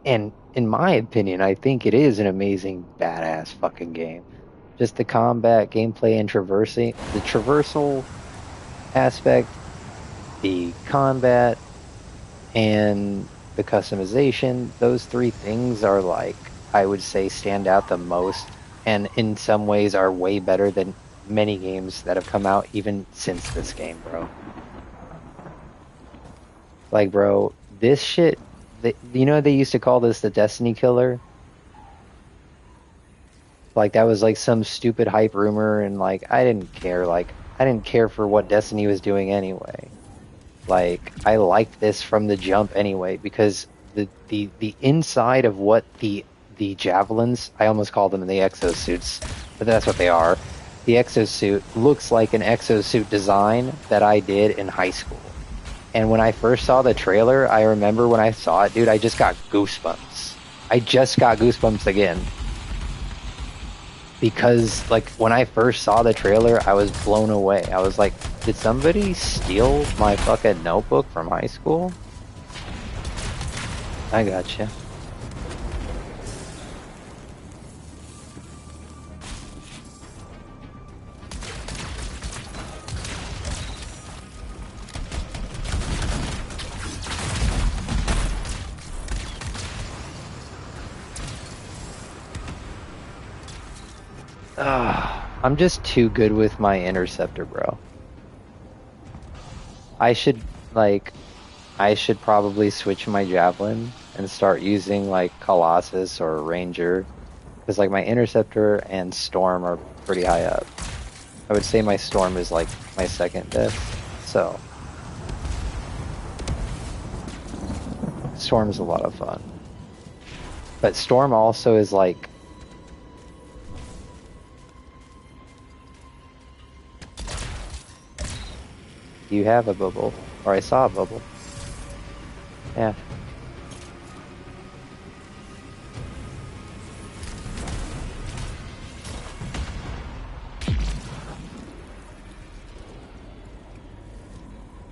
And in my opinion, I think it is an amazing, badass fucking game. Just the combat, gameplay, and the traversal aspect, the combat, and the customization, those three things are like, I would say, stand out the most, and in some ways are way better than many games that have come out even since this game, bro. Like, bro, this shit, you know they used to call this the Destiny killer? Like, that was like some stupid hype rumor, and like, I didn't care. Like, I didn't care for what Destiny was doing anyway. Like, I liked this from the jump anyway, because the inside of what the javelins, I almost called them the exosuits, but that's what they are. The exosuit looks like an exosuit design that I did in high school. And when I first saw the trailer, I remember when I saw it, dude, I just got goosebumps. I just got goosebumps again. Because, like, when I first saw the trailer, I was blown away. I was like, did somebody steal my fucking notebook from high school? I gotcha. I'm just too good with my interceptor, bro. I should probably switch my javelin and start using like Colossus or Ranger, because like my interceptor and Storm are pretty high up. I would say my Storm is like my second best, so Storm's a lot of fun. But Storm also is like, you have a bubble, or I saw a bubble. Yeah.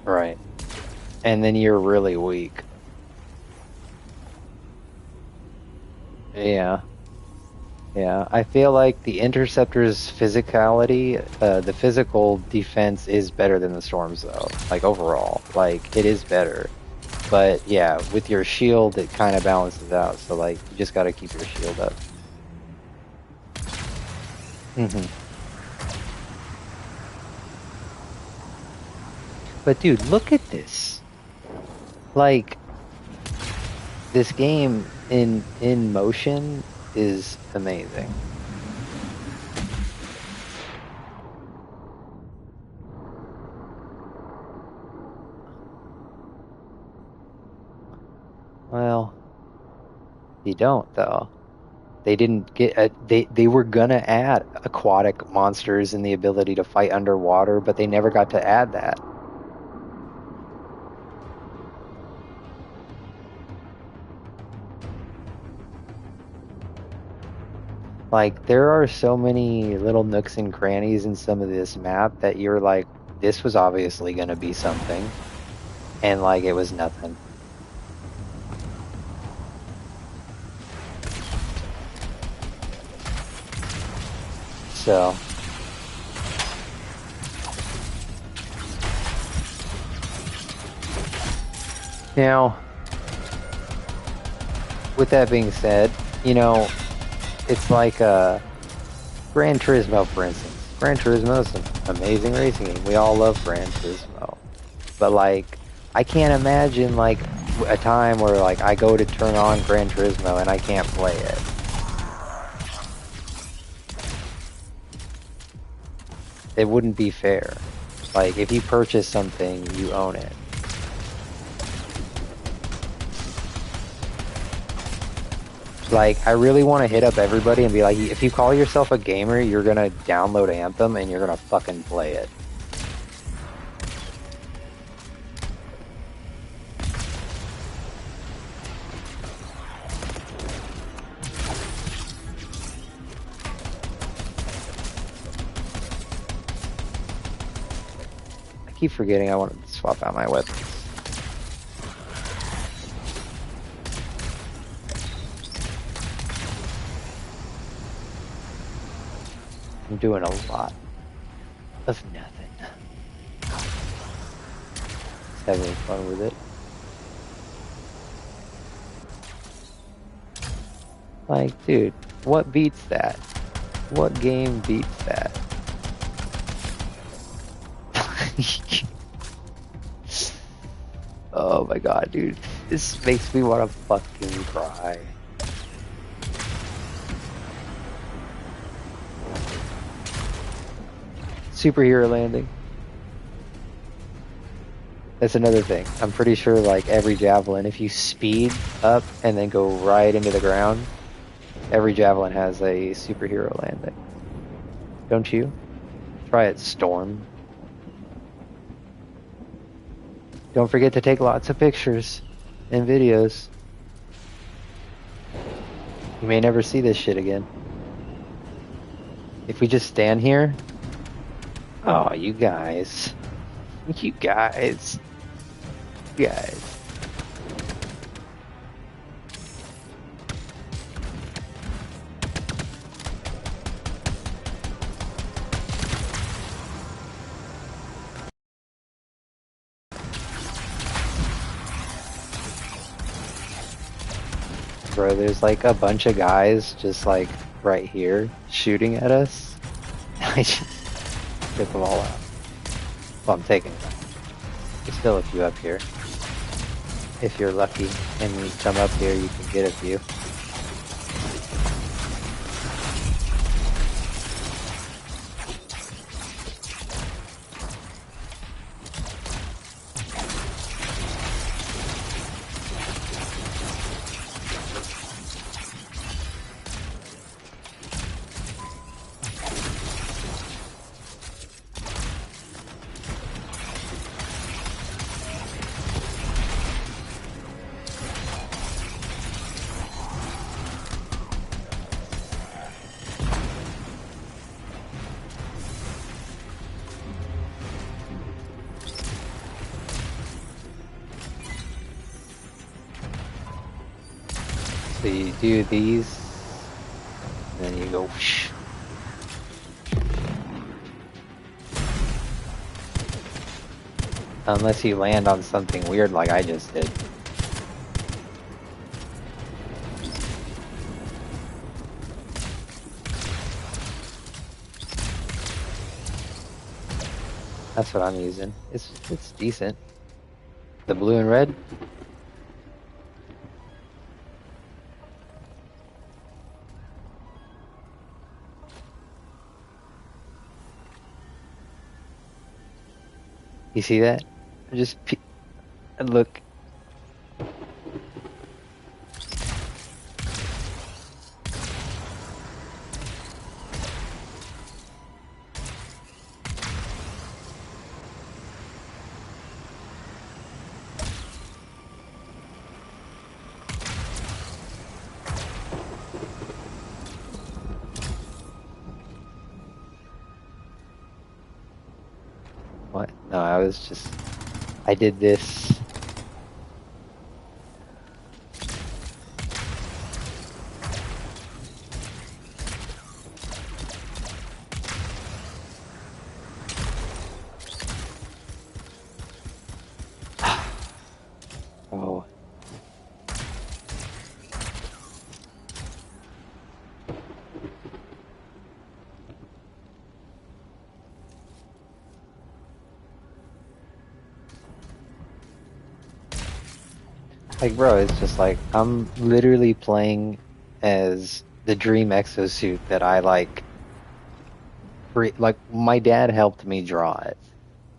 Right. And then you're really weak. Yeah. Yeah, I feel like the Interceptor's physicality, the physical defense is better than the Storm's, though. Like, overall. Like, it is better. But, yeah, with your shield, it kind of balances out. So, like, you just gotta keep your shield up. But, dude, look at this. Like, this game in motion is amazing. Well, you don't though. They didn't get they were gonna add aquatic monsters and the ability to fight underwater, but they never got to add that. Like, there are so many little nooks and crannies in some of this map that you're like, this was obviously going to be something. And, like, it was nothing. So. Now, with that being said, you know, it's like Gran Turismo, for instance. Gran Turismo is an amazing racing game. We all love Gran Turismo. But, like, I can't imagine, like, a time where, like, I go to turn on Gran Turismo and I can't play it. It wouldn't be fair. Like, if you purchase something, you own it. Like, I really want to hit up everybody and be like, if you call yourself a gamer, you're gonna download Anthem and you're gonna fucking play it. I keep forgetting I wanted to swap out my weapons. I'm doing a lot of nothing. Just having fun with it. Like, dude, what beats that? What game beats that? Oh my god, dude. This makes me want to fucking cry. Superhero landing. That's another thing. I'm pretty sure like every javelin, if you speed up and then go right into the ground, every javelin has a superhero landing. Don't you? Try it, Storm. Don't forget to take lots of pictures and videos. You may never see this shit again. If we just stand here... Oh, you guys. You guys. You guys. Bro, there's like a bunch of guys just like right here shooting at us. I just get them all out. Well, I'm taking them. There's still a few up here. If you're lucky and you come up here, you can get a few. So you do these, and then you go whoosh. Unless you land on something weird like I just did. That's what I'm using. It's decent. The blue and red. You see that? Just look. What? No, I did this. Oh. Like, bro, it's just like, I'm literally playing as the dream exosuit that I, like, like my dad helped me draw it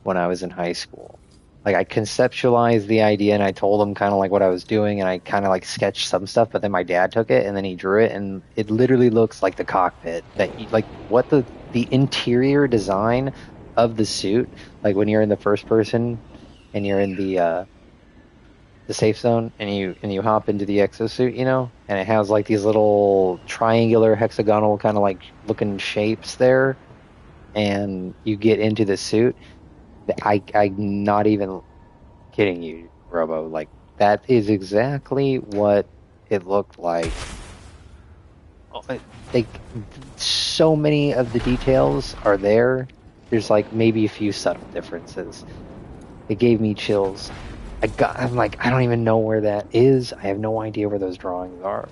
when I was in high school. Like I conceptualized the idea and I told him kind of like what I was doing and I kind of like sketched some stuff, but then my dad took it and then he drew it and it literally looks like the cockpit that you like what the interior design of the suit, like when you're in the first person and you're in the safe zone and you hop into the exosuit, you know, and it has like these little triangular hexagonal kind of like looking shapes there and you get into the suit. I'm not even kidding you, Robo. Like that is exactly what it looked like. Like so many of the details are there. There's like maybe a few subtle differences. It gave me chills. I'm like, I don't even know where that is. I have no idea where those drawings are.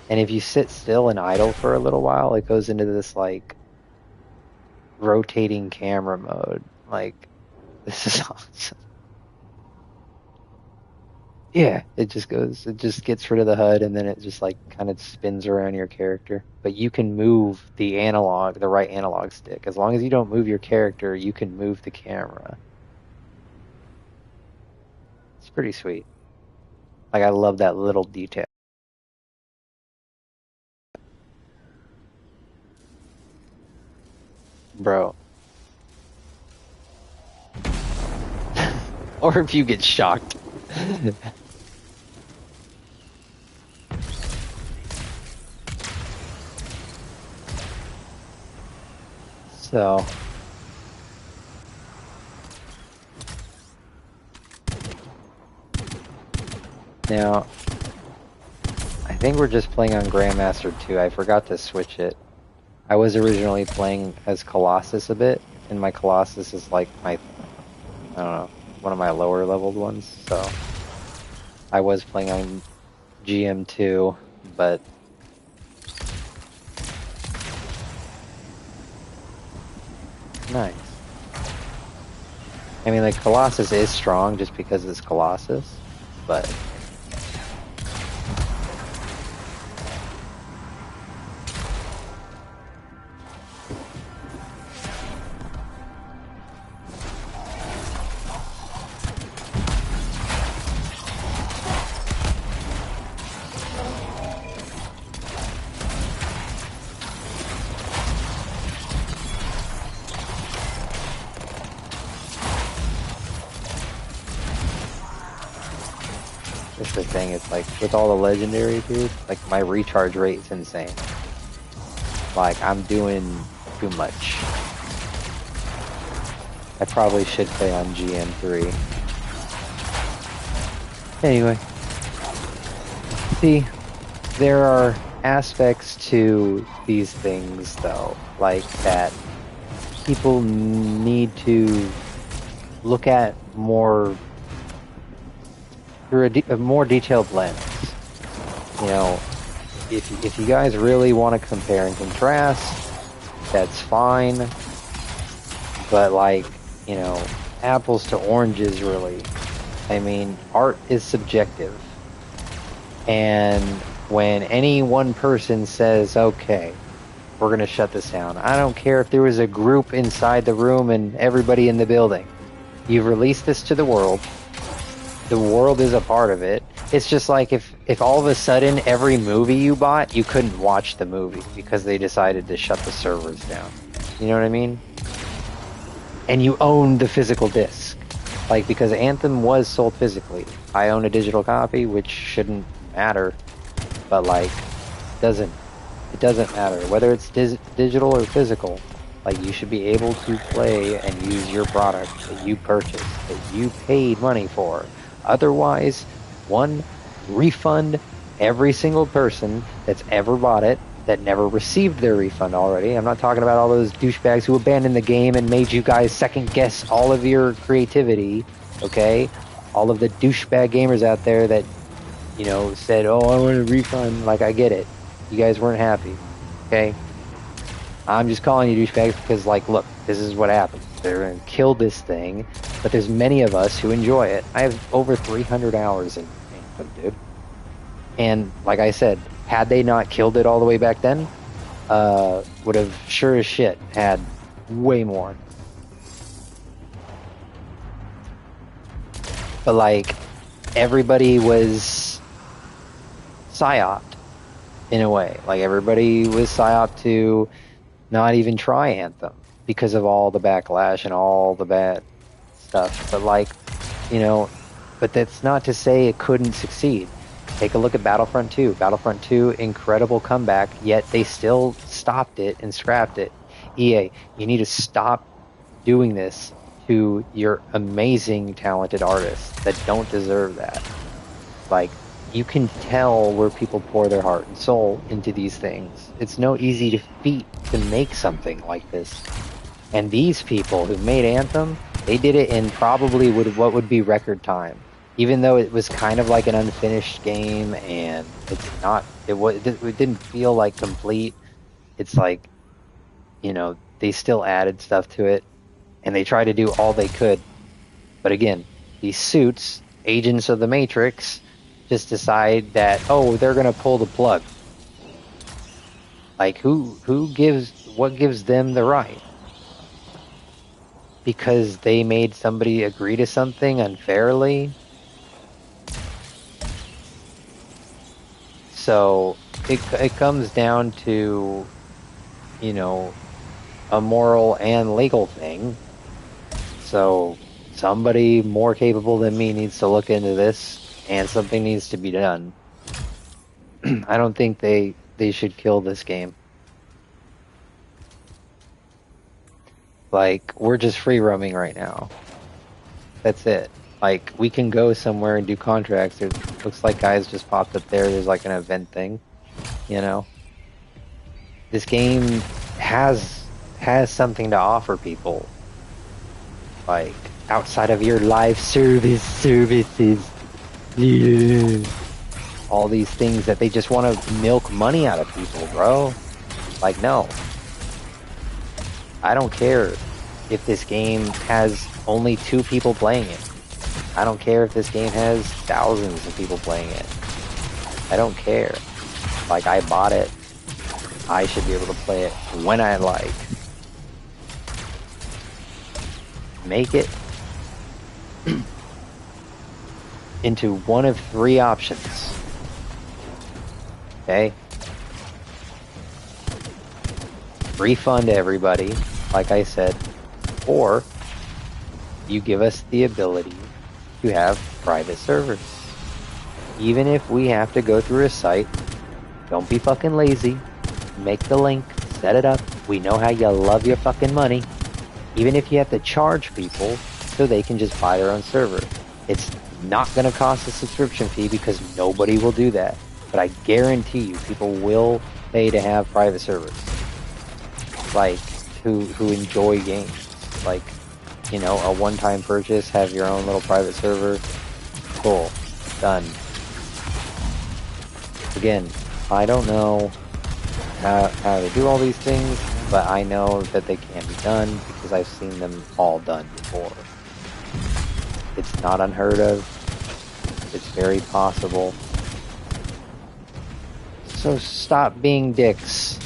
And if you sit still and idle for a little while, it goes into this like rotating camera mode. Like, this is awesome. Yeah, it just gets rid of the HUD and then it just like kind of spins around your character. But you can move the right analog stick. As long as you don't move your character, you can move the camera. It's pretty sweet. Like, I love that little detail. Bro. Or if you get shocked. So. Now, I think we're just playing on Grandmaster 2. I forgot to switch it. I was originally playing as Colossus a bit, and my Colossus is like I don't know, one of my lower leveled ones, so I was playing on GM2, but nice. I mean, like, Colossus is strong just because it's Colossus, but that's the thing, it's like, with all the legendary, dude, like, my recharge rate's insane. Like, I'm doing too much. I probably should play on GM3. Anyway. See, there are aspects to these things, though, like that people need to look at more through a more detailed lens. You know, if you guys really want to compare and contrast, that's fine. But like, you know, apples to oranges, really. I mean, art is subjective. And when any one person says, okay, we're going to shut this down, I don't care if there was a group inside the room and everybody in the building. You've released this to the world. The world is a part of it. It's just like if all of a sudden every movie you bought, you couldn't watch the movie because they decided to shut the servers down. You know what I mean? And you own the physical disc. Like, because Anthem was sold physically. I own a digital copy, which shouldn't matter. But, like, it doesn't matter. Whether it's digital or physical, like, you should be able to play and use your product that you purchased, that you paid money for. Otherwise, one, refund every single person that's ever bought it that never received their refund already. I'm not talking about all those douchebags who abandoned the game and made you guys second guess all of your creativity, okay? All of the douchebag gamers out there that, you know, said, oh, I want a refund. Like, I get it. You guys weren't happy, okay? I'm just calling you douchebags because, like, look, this is what happens. They're going to kill this thing, but there's many of us who enjoy it. I have over 300 hours in Anthem, dude. And, like I said, had they not killed it all the way back then, would have sure as shit had way more. But like, everybody was psyoped in a way. Like, everybody was psyoped to not even try Anthem because of all the backlash and all the bad stuff. But like, you know, but that's not to say it couldn't succeed. Take a look at Battlefront 2. Battlefront 2, incredible comeback, yet they still stopped it and scrapped it. EA, you need to stop doing this to your amazing, talented artists that don't deserve that. Like, you can tell where people pour their heart and soul into these things. It's no easy feat to make something like this. And these people who made Anthem, they did it in probably what would be record time. Even though it was kind of like an unfinished game and it's not, it didn't feel like complete. It's like, they still added stuff to it and they tried to do all they could. But again, these suits, agents of the Matrix, just decide that, oh, they're going to pull the plug. Like, what gives them the right? Because they made somebody agree to something unfairly. So it comes down to, a moral and legal thing. So somebody more capable than me needs to look into this and something needs to be done. I don't think they should kill this game. Like, we're just free roaming right now. That's it. Like, we can go somewhere and do contracts. It looks like guys just popped up there. There's like an event thing, This game has something to offer people. Like, outside of your live services. Yeah. All these things that they just want to milk money out of people, bro. Like, no. I don't care if this game has only 2 people playing it. I don't care if this game has thousands of people playing it. I don't care. Like, I bought it. I should be able to play it when I like. Make it into one of 3 options. Okay? Refund everybody, like I said, or you give us the ability to have private servers. Even if we have to go through a site, don't be fucking lazy. Make the link, set it up. We know how you love your fucking money. Even if you have to charge people so they can just buy their own server. It's not going to cost a subscription fee because nobody will do that. But I guarantee you, people will pay to have private servers. Like, who enjoy games. Like, a one-time purchase, have your own little private server. Cool. Done. Again, I don't know how to do all these things, but I know that they can be done because I've seen them all done before. It's not unheard of. It's very possible. So stop being dicks.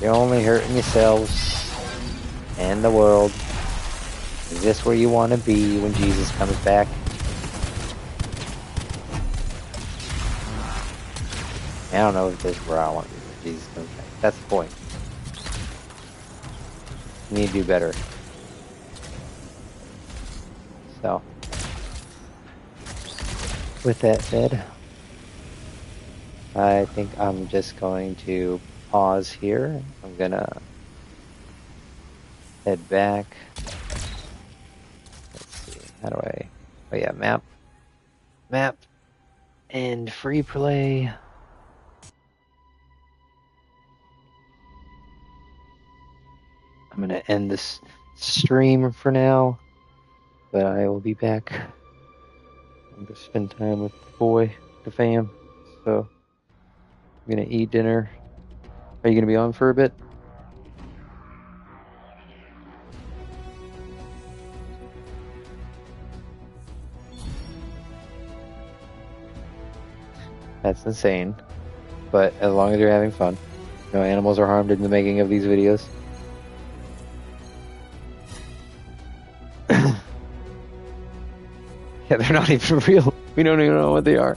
You're only hurting yourselves and the world. Is this where you want to be when Jesus comes back? I don't know if this is where I want to be when Jesus comes back. That's the point. You need to do better. So, with that said, I think I'm just going to pause here. I'm gonna head back. Let's see, how do I... Oh yeah, map, and free play. I'm gonna end this stream for now, but I will be back. I'm gonna spend time with the boy, the fam. So I'm gonna eat dinner. Are you gonna be on for a bit? That's insane. but as long as you're having fun. No animals are harmed in the making of these videos. Yeah, they're not even real. We don't even know what they are.